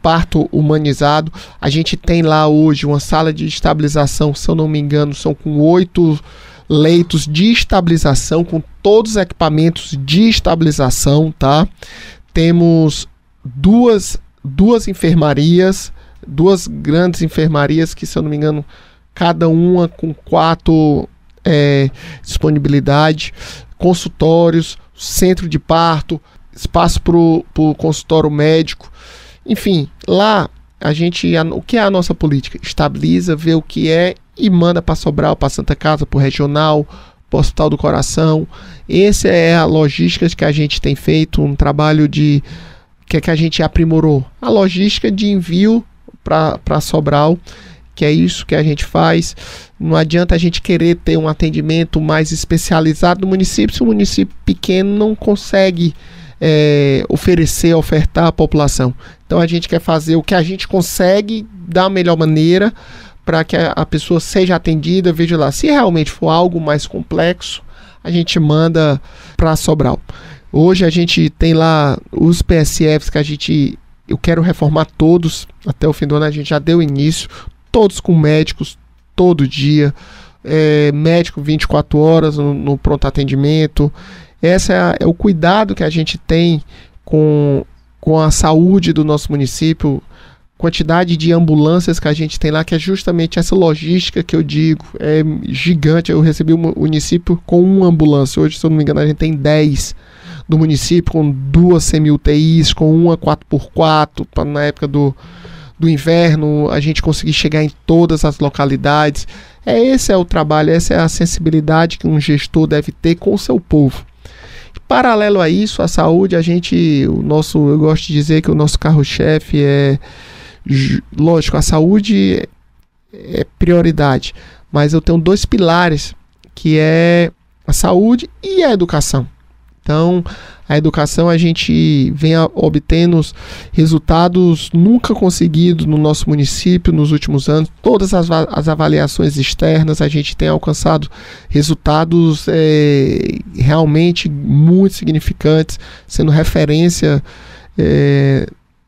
Parto humanizado. A gente tem lá hoje uma sala de estabilização, se eu não me engano, são com 8 leitos de estabilização, com todos os equipamentos de estabilização, tá? Temos duas enfermarias, 2 grandes enfermarias que, se eu não me engano, cada uma com 4 disponibilidade, consultórios, centro de parto, espaço para o consultório médico. Enfim, lá o que é a nossa política? Estabiliza, vê o que é e manda para Sobral, para Santa Casa, para o regional, para o Hospital do Coração. Essa é a logística que a gente tem feito, um trabalho que a gente aprimorou. A logística de envio para Sobral, que é isso que a gente faz. Não adianta a gente querer ter um atendimento mais especializado no município, se o município pequeno não consegue ofertar à população. Então a gente quer fazer o que a gente consegue da melhor maneira para que a pessoa seja atendida. Veja lá, se realmente for algo mais complexo, a gente manda para Sobral. Hoje a gente tem lá os PSFs que eu quero reformar todos, até o fim do ano a gente já deu início, todos com médicos, todo dia, médico 24 horas no pronto atendimento. Esse é o cuidado que a gente tem com a saúde do nosso município, quantidade de ambulâncias que a gente tem lá, que é justamente essa logística que eu digo, é gigante. Eu recebi o município com uma ambulância, hoje, se eu não me engano, a gente tem 10 do município, com 2 semi-UTIs, com uma 4x4, na época do inverno, a gente conseguir chegar em todas as localidades. Esse é o trabalho, essa é a sensibilidade que um gestor deve ter com o seu povo. Paralelo a isso, a saúde, eu gosto de dizer que o nosso carro-chefe lógico, a saúde é prioridade, mas eu tenho 2 pilares, que é a saúde e a educação. Então, a educação, a gente vem obtendo resultados nunca conseguidos no nosso município nos últimos anos. Todas as avaliações externas, a gente tem alcançado resultados realmente muito significantes, sendo referência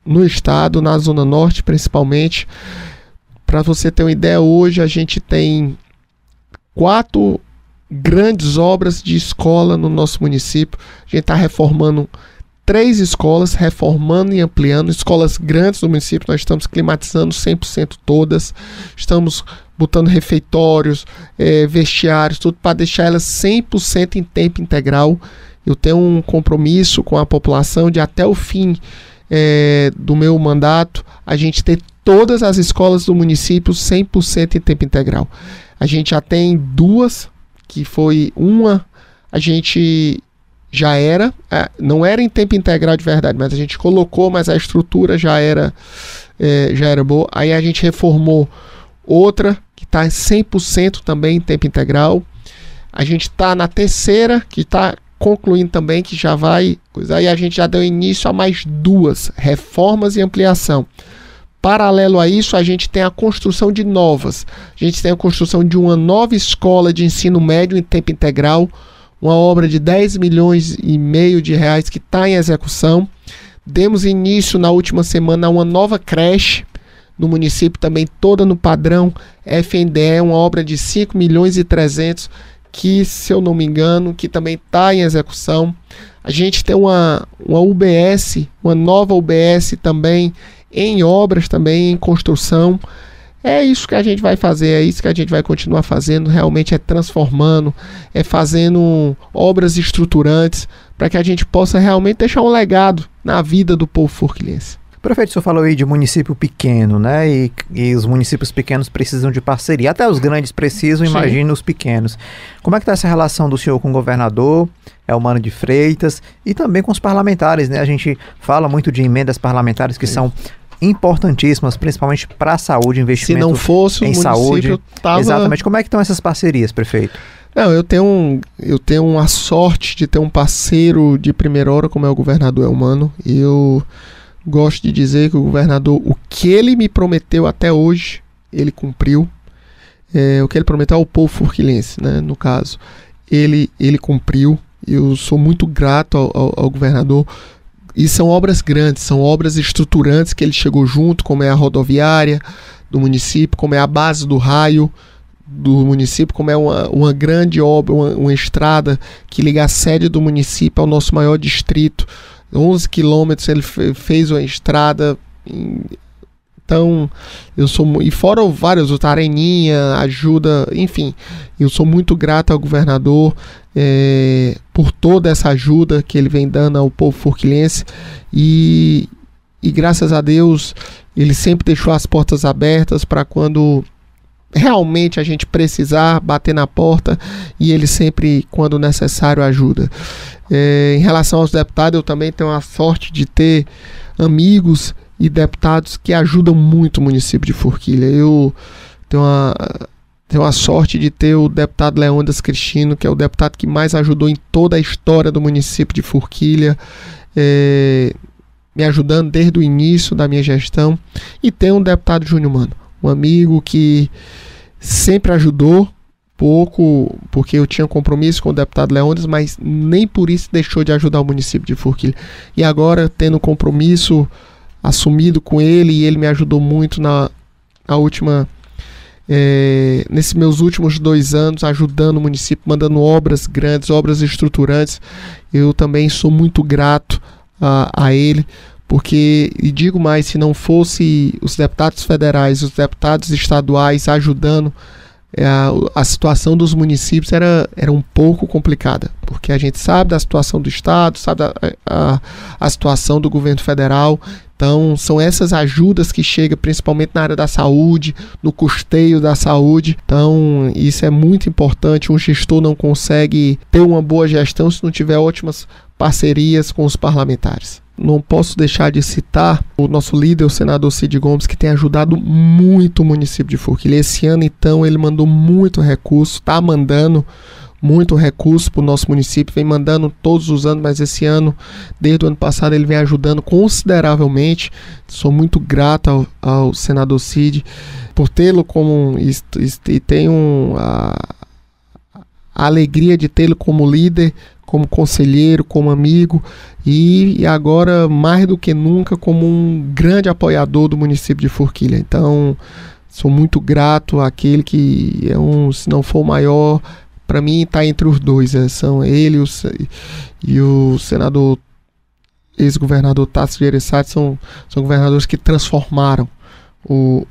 no estado, na Zona Norte principalmente. Para você ter uma ideia, hoje a gente tem 4 grandes obras de escola no nosso município. A gente está reformando 3 escolas, reformando e ampliando, escolas grandes do município. Nós estamos climatizando 100% todas, estamos botando refeitórios, vestiários, tudo para deixar elas 100% em tempo integral. Eu tenho um compromisso com a população de, até o fim do meu mandato, a gente ter todas as escolas do município 100% em tempo integral. A gente já tem 2, que foi uma, a gente já não era em tempo integral de verdade, mas a gente colocou, mas a estrutura já era boa. Aí a gente reformou outra, que está 100% também em tempo integral. A gente está na 3ª, que está concluindo também, que já vai. Aí a gente já deu início a mais 2 reformas e ampliação. Paralelo a isso, a gente tem a construção de novas. A gente tem a construção de uma nova escola de ensino médio em tempo integral, uma obra de 10 milhões e meio de reais que está em execução. Demos início na última semana a uma nova creche no município, também toda no padrão FNDE, uma obra de 5 milhões e 300, que, se eu não me engano, que também está em execução. A gente tem uma UBS, uma nova UBS também em obras, também em construção. É isso que a gente vai fazer, é isso que a gente vai continuar fazendo, realmente é transformando, é fazendo obras estruturantes para que a gente possa realmente deixar um legado na vida do povo forquilense. Prefeito, o senhor falou aí de município pequeno, né? E os municípios pequenos precisam de parceria. Até os grandes precisam, imagina os pequenos. Como é que está essa relação do senhor com o governador, Eumano de Freitas, e também com os parlamentares, né? A gente fala muito de emendas parlamentares que são importantíssimas, principalmente para a saúde, investimento Se não fosse em o saúde. Tava... Exatamente. Como é que estão essas parcerias, prefeito? Não, eu tenho a sorte de ter um parceiro de primeira hora como é o governador Eumano. Eu gosto de dizer que o governador, o que ele me prometeu até hoje, ele cumpriu. O que ele prometeu ao povo forquilense, né, no caso, ele cumpriu. Eu sou muito grato ao governador. E são obras grandes, são obras estruturantes que ele chegou junto, como é a rodoviária do município, como é a base do raio do município, como é uma grande obra, uma estrada que liga a sede do município ao nosso maior distrito. 11 quilômetros ele fez uma estrada. Então, e fora vários, o Tareninha, ajuda, enfim, eu sou muito grato ao governador por toda essa ajuda que ele vem dando ao povo forquilense e graças a Deus ele sempre deixou as portas abertas para quando realmente a gente precisar bater na porta, e ele sempre, quando necessário, ajuda. Em relação aos deputados, eu também tenho a sorte de ter amigos e deputados que ajudam muito o município de Forquilha. Eu tenho a sorte de ter o deputado Leônidas Cristino, que é o deputado que mais ajudou em toda a história do município de Forquilha, me ajudando desde o início da minha gestão. E tem um deputado Júnior Mano, um amigo que sempre ajudou, pouco, porque eu tinha compromisso com o deputado Leônidas, mas nem por isso deixou de ajudar o município de Forquilha. E agora, tendo compromisso assumido com ele, e ele me ajudou muito nesses meus últimos 2 anos, ajudando o município, mandando obras grandes, obras estruturantes. Eu também sou muito grato a ele, porque, e digo mais, se não fosse os deputados federais, os deputados estaduais ajudando, a situação dos municípios era um pouco complicada, porque a gente sabe da situação do estado, sabe a situação do governo federal. Então são essas ajudas que chegam principalmente na área da saúde, no custeio da saúde. Então isso é muito importante. Um gestor não consegue ter uma boa gestão se não tiver ótimas parcerias com os parlamentares. Não posso deixar de citar o nosso líder, o senador Cid Gomes, que tem ajudado muito o município de Forquilha. Esse ano, então, ele mandou muito recurso, está mandando muito recurso para o nosso município, vem mandando todos os anos, mas esse ano, desde o ano passado, ele vem ajudando consideravelmente. Sou muito grato ao senador Cid por tê-lo como, e tenho a alegria de tê-lo como líder, como conselheiro, como amigo, e agora, mais do que nunca, como um grande apoiador do município de Forquilha. Então, sou muito grato àquele que se não for o maior, para mim está entre os dois. São ele e o senador, ex-governador Tasso Gereissati, são governadores que transformaram o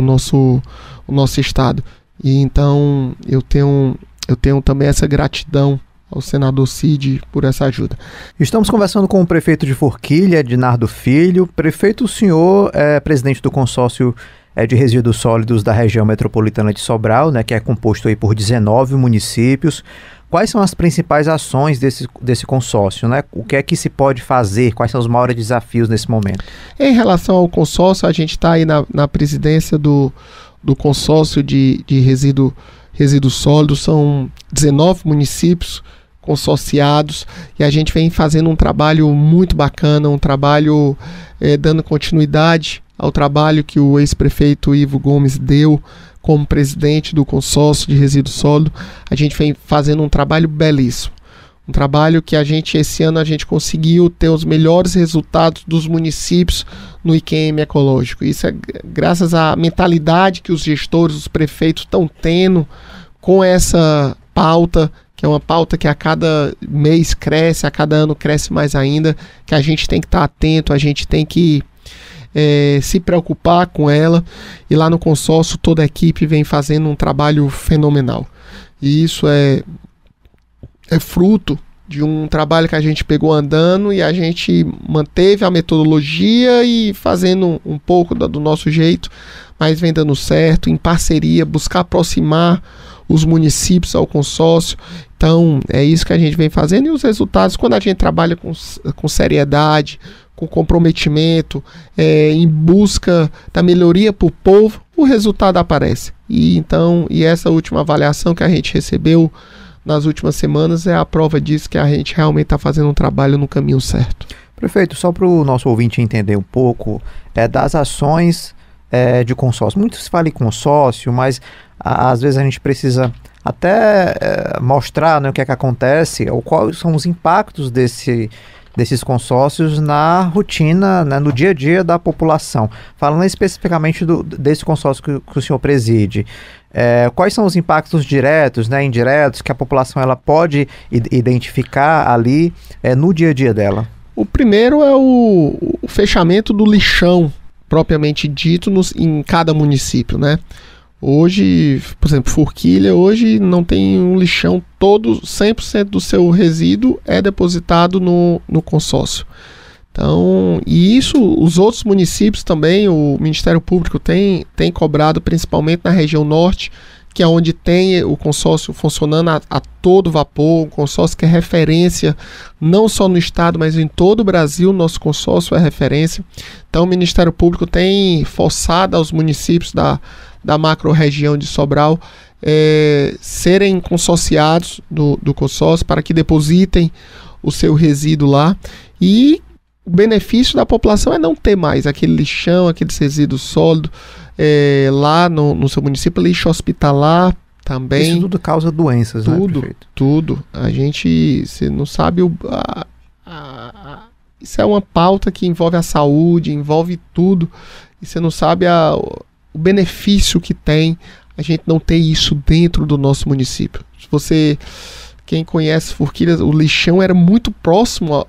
nosso estado. E então, eu tenho também essa gratidão ao senador Cid por essa ajuda. Estamos conversando com o prefeito de Forquilha, Ednardo Filho. Prefeito, o senhor é presidente do consórcio de resíduos sólidos da região metropolitana de Sobral, né, que é composto aí por 19 municípios. Quais são as principais ações desse consórcio, né? O que é que se pode fazer? Quais são os maiores desafios nesse momento? Em relação ao consórcio, a gente está aí na presidência do consórcio de resíduos sólidos. São 19 municípios consorciados, e a gente vem fazendo um trabalho muito bacana, um trabalho dando continuidade ao trabalho que o ex-prefeito Ivo Gomes deu como presidente do consórcio de resíduo sólido. A gente vem fazendo um trabalho belíssimo. Um trabalho que esse ano a gente conseguiu ter os melhores resultados dos municípios no IQM ecológico. Isso é graças à mentalidade que os gestores, os prefeitos estão tendo com essa pauta, que é uma pauta que a cada mês cresce, a cada ano cresce mais ainda, que a gente tem que estar atento, a gente tem que se preocupar com ela. E lá no consórcio toda a equipe vem fazendo um trabalho fenomenal. E isso é fruto de um trabalho que a gente pegou andando e a gente manteve a metodologia e fazendo um pouco do nosso jeito, mas vem dando certo, em parceria, buscar aproximar os municípios ao consórcio. Então é isso que a gente vem fazendo, e os resultados, quando a gente trabalha com seriedade, com comprometimento, em busca da melhoria para o povo, o resultado aparece. E essa última avaliação que a gente recebeu nas últimas semanas é a prova disso, que a gente realmente está fazendo um trabalho no caminho certo. Prefeito, só para o nosso ouvinte entender um pouco das ações de consórcio. Muito se fala em consórcio, mas às vezes a gente precisa até mostrar, né, o que é que acontece, ou quais são os impactos desses consórcios na rotina, né, no dia a dia da população. Falando especificamente desse consórcio que o senhor preside, quais são os impactos diretos, né, indiretos, que a população ela pode identificar ali no dia a dia dela? O primeiro é o fechamento do lixão, propriamente dito, em cada município, né? Hoje, por exemplo, Forquilha hoje não tem um lixão, 100% do seu resíduo é depositado no consórcio. Então, e isso, os outros municípios também, o Ministério Público tem cobrado, principalmente na região norte, que é onde tem o consórcio funcionando a todo vapor, um consórcio que é referência, não só no estado, mas em todo o Brasil, nosso consórcio é referência. Então, o Ministério Público tem forçado aos municípios da macro-região de Sobral serem consorciados do consórcio para que depositem o seu resíduo lá. E o benefício da população é não ter mais aquele lixão, aquele resíduo sólido lá no seu município, lixo hospitalar também. Isso tudo causa doenças, né, prefeito? Tudo. Você não sabe isso é uma pauta que envolve a saúde, envolve tudo, e você não sabe o benefício que tem a gente não ter isso dentro do nosso município. Quem conhece Forquilha, o lixão era muito próximo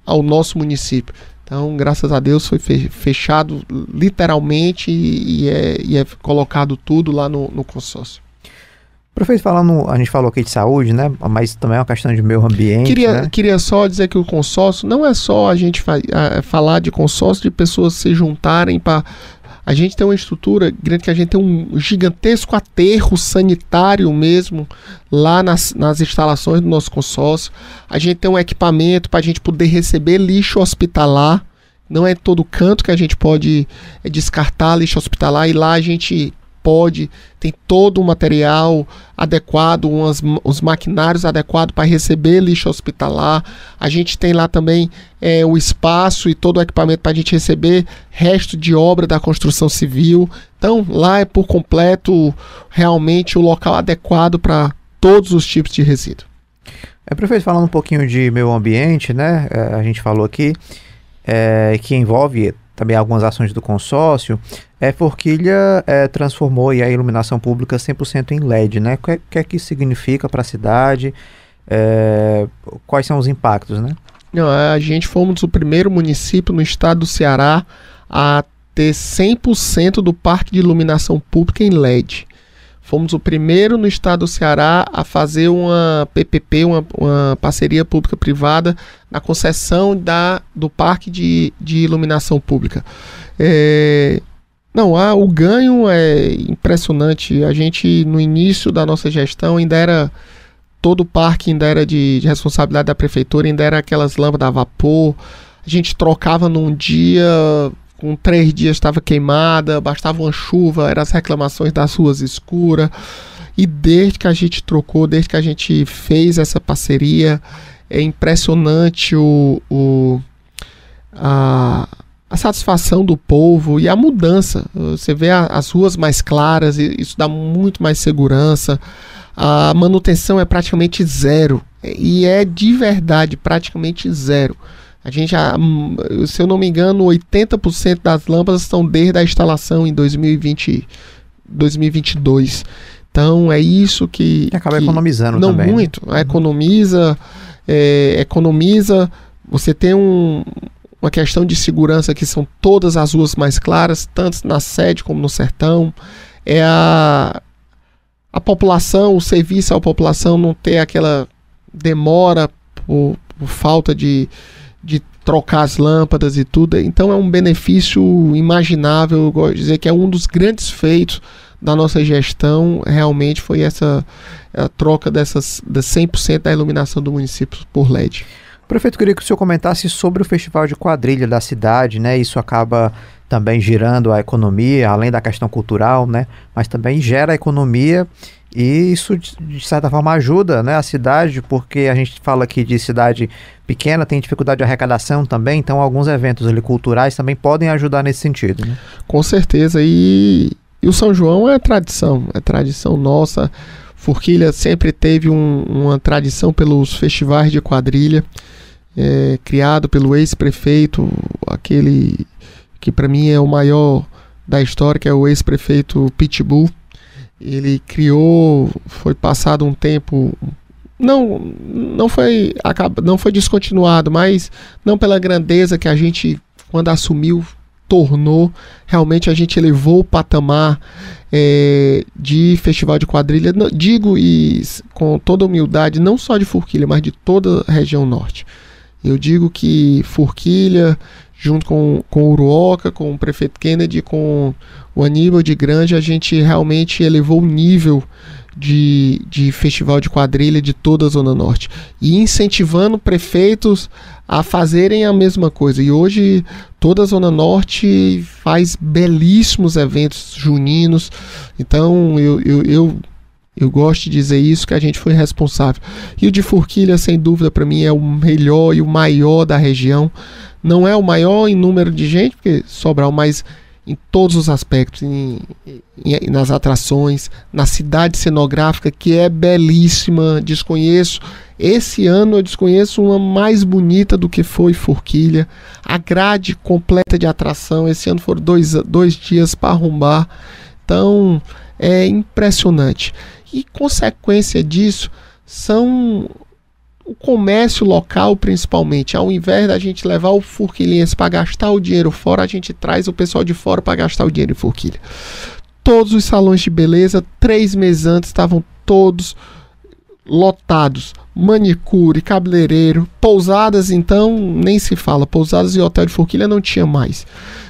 ao nosso município. Então, graças a Deus, foi fechado literalmente e é colocado tudo lá no consórcio. Prefeito, a gente falou aqui de saúde, né? Mas também é uma questão de meio ambiente. Queria só dizer que o consórcio não é só a gente falar de consórcio, de pessoas se juntarem para. A gente tem uma estrutura grande, que a gente tem um gigantesco aterro sanitário mesmo lá nas instalações do nosso consórcio. A gente tem um equipamento para a gente poder receber lixo hospitalar. Não é todo canto que a gente pode descartar lixo hospitalar, e lá a gente tem todo o material adequado, os maquinários adequados para receber lixo hospitalar. A gente tem lá também o espaço e todo o equipamento para a gente receber resto de obra da construção civil. Então lá é por completo realmente o local adequado para todos os tipos de resíduo. Prefeito, falando um pouquinho de meio ambiente, né? A gente falou aqui que envolve também algumas ações do consórcio. Forquilha transformou a iluminação pública 100% em LED, né? O que é que isso significa para a cidade? Quais são os impactos, né? A gente fomos o primeiro município no estado do Ceará a ter 100% do parque de iluminação pública em LED. Fomos o primeiro no estado do Ceará a fazer uma PPP, uma parceria pública-privada, na concessão do parque de iluminação pública. O ganho é impressionante. A gente, no início da nossa gestão, todo o parque ainda era de responsabilidade da prefeitura, ainda era aquelas lâmpadas a vapor. A gente trocava num dia, com 3 dias estava queimada, bastava uma chuva, eram as reclamações das ruas escuras. E desde que a gente trocou, desde que a gente fez essa parceria, é impressionante a satisfação do povo e a mudança. Você vê as ruas mais claras, isso dá muito mais segurança. A manutenção é praticamente zero. E é de verdade praticamente zero. A gente, se eu não me engano, 80% das lâmpadas estão desde a instalação em 2022. Então é isso que acaba economizando não também. Não muito. Né? Economiza. Você tem uma questão de segurança que são todas as ruas mais claras, tanto na sede como no sertão. É a população, o serviço à população não ter aquela demora por falta de trocar as lâmpadas e tudo. Então é um benefício imaginável. Eu gosto de dizer que é um dos grandes feitos da nossa gestão, realmente foi a troca de 100% da iluminação do município por LED. Prefeito, queria que o senhor comentasse sobre o Festival de Quadrilha da cidade, né? Isso acaba também girando a economia, além da questão cultural, né? Mas também gera a economia e isso, de certa forma, ajuda, né, a cidade, porque a gente fala aqui de cidade pequena, tem dificuldade de arrecadação também, então alguns eventos ali culturais também podem ajudar nesse sentido, né? Com certeza, e o São João é tradição nossa. Forquilha sempre teve uma tradição pelos festivais de quadrilha, criado pelo ex-prefeito, aquele que para mim é o maior da história, que é o ex-prefeito Pitbull. Ele criou, foi passado um tempo, não foi descontinuado, mas não pela grandeza que a gente, quando assumiu, tornou. Realmente a gente elevou o patamar de festival de quadrilha, digo e com toda humildade, não só de Forquilha, mas de toda a região norte. Eu digo que Forquilha, junto com o Uruoca, com o prefeito Kennedy, com o Aníbal de Grande, a gente realmente elevou o nível de festival de quadrilha de toda a Zona Norte e incentivando prefeitos a fazerem a mesma coisa. E hoje toda a Zona Norte faz belíssimos eventos juninos. Então eu gosto de dizer isso, que a gente foi responsável. E o de Forquilha, sem dúvida, para mim é o melhor e o maior da região. Não é o maior em número de gente, porque Sobral, mas em todos os aspectos, nas atrações, na cidade cenográfica, que é belíssima. Esse ano eu desconheço uma mais bonita do que foi Forquilha. A grade completa de atração, esse ano foram dois dias para arrombar. Então é impressionante. E consequência disso são o comércio local, principalmente. Ao invés da gente levar o forquilhense para gastar o dinheiro fora, a gente traz o pessoal de fora para gastar o dinheiro em Forquilha. Todos os salões de beleza, 3 meses antes, estavam todos lotados. Manicure, cabeleireiro, pousadas, então nem se fala. Pousadas e hotel de Forquilha não tinha mais.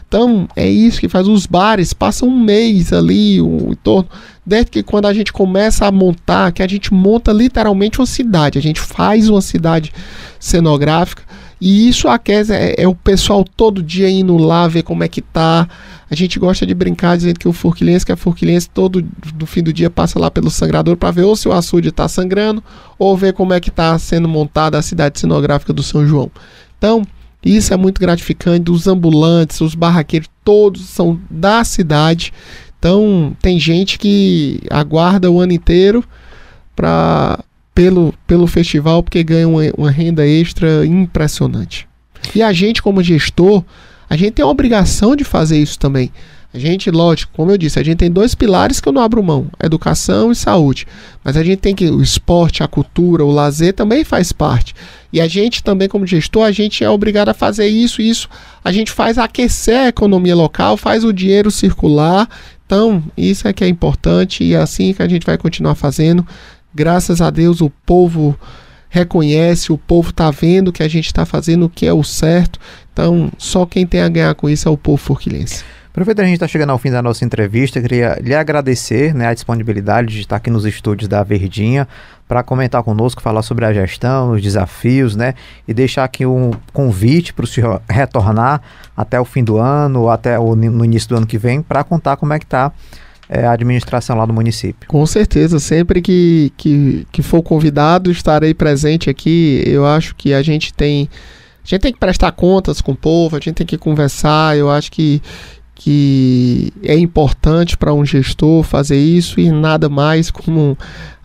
Então é isso que faz. Os bares passam um mês ali em torno, desde que quando a gente começa a montar, que a gente monta literalmente uma cidade, a gente faz uma cidade cenográfica, e isso aquece, é o pessoal todo dia indo lá ver como é que tá. A gente gosta de brincar dizendo que o forquilhense todo no fim do dia passa lá pelo sangrador para ver ou se o açude está sangrando ou ver como é que está sendo montada a cidade cenográfica do São João. Então isso é muito gratificante. Os ambulantes, os barraqueiros, todos são da cidade. Então tem gente que aguarda o ano inteiro pelo festival, porque ganha uma renda extra impressionante. E a gente, como gestor, a gente tem a obrigação de fazer isso também. A gente, lógico, como eu disse, a gente tem 2 pilares que eu não abro mão: educação e saúde. Mas a gente tem que o esporte, a cultura, o lazer também faz parte. E a gente também, como gestor, a gente é obrigado a fazer isso. A gente faz aquecer a economia local, faz o dinheiro circular. Então, isso é que é importante e é assim que a gente vai continuar fazendo. Graças a Deus, o povo reconhece, o povo está vendo que a gente está fazendo o que é o certo. Então, só quem tem a ganhar com isso é o povo forquilense. Prefeito, a gente está chegando ao fim da nossa entrevista. Queria lhe agradecer, né, a disponibilidade de estar aqui nos estúdios da Verdinha para comentar conosco, falar sobre a gestão, os desafios, né, e deixar aqui um convite para o senhor retornar até o fim do ano, ou até no início do ano que vem, para contar como é que está a administração lá do município. Com certeza, sempre que for convidado, estarei presente aqui. Eu acho que a gente tem que prestar contas com o povo, a gente tem que conversar. Eu acho que é importante para um gestor fazer isso, e nada mais como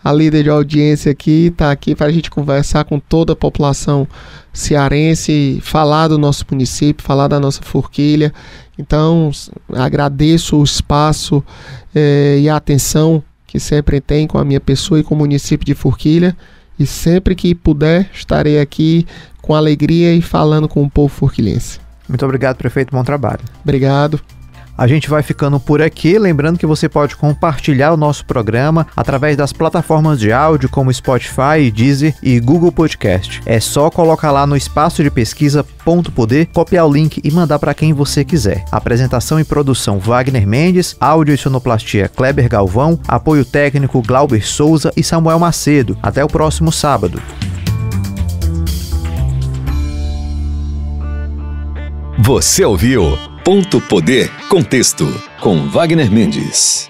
a líder de audiência aqui está aqui para a gente conversar com toda a população cearense, falar do nosso município, falar da nossa Forquilha. Então, agradeço o espaço e a atenção que sempre tem com a minha pessoa e com o município de Forquilha, e sempre que puder estarei aqui com alegria e falando com o povo forquilhense. Muito obrigado, prefeito, bom trabalho. Obrigado. A gente vai ficando por aqui, lembrando que você pode compartilhar o nosso programa através das plataformas de áudio como Spotify, Deezer e Google Podcast. É só colocar lá no espaço de pesquisa .poder, copiar o link e mandar para quem você quiser. Apresentação e produção Wagner Mendes, áudio e sonoplastia Kleber Galvão, apoio técnico Glauber Souza e Samuel Macedo. Até o próximo sábado. Você ouviu Ponto Poder Contexto com Wagner Mendes.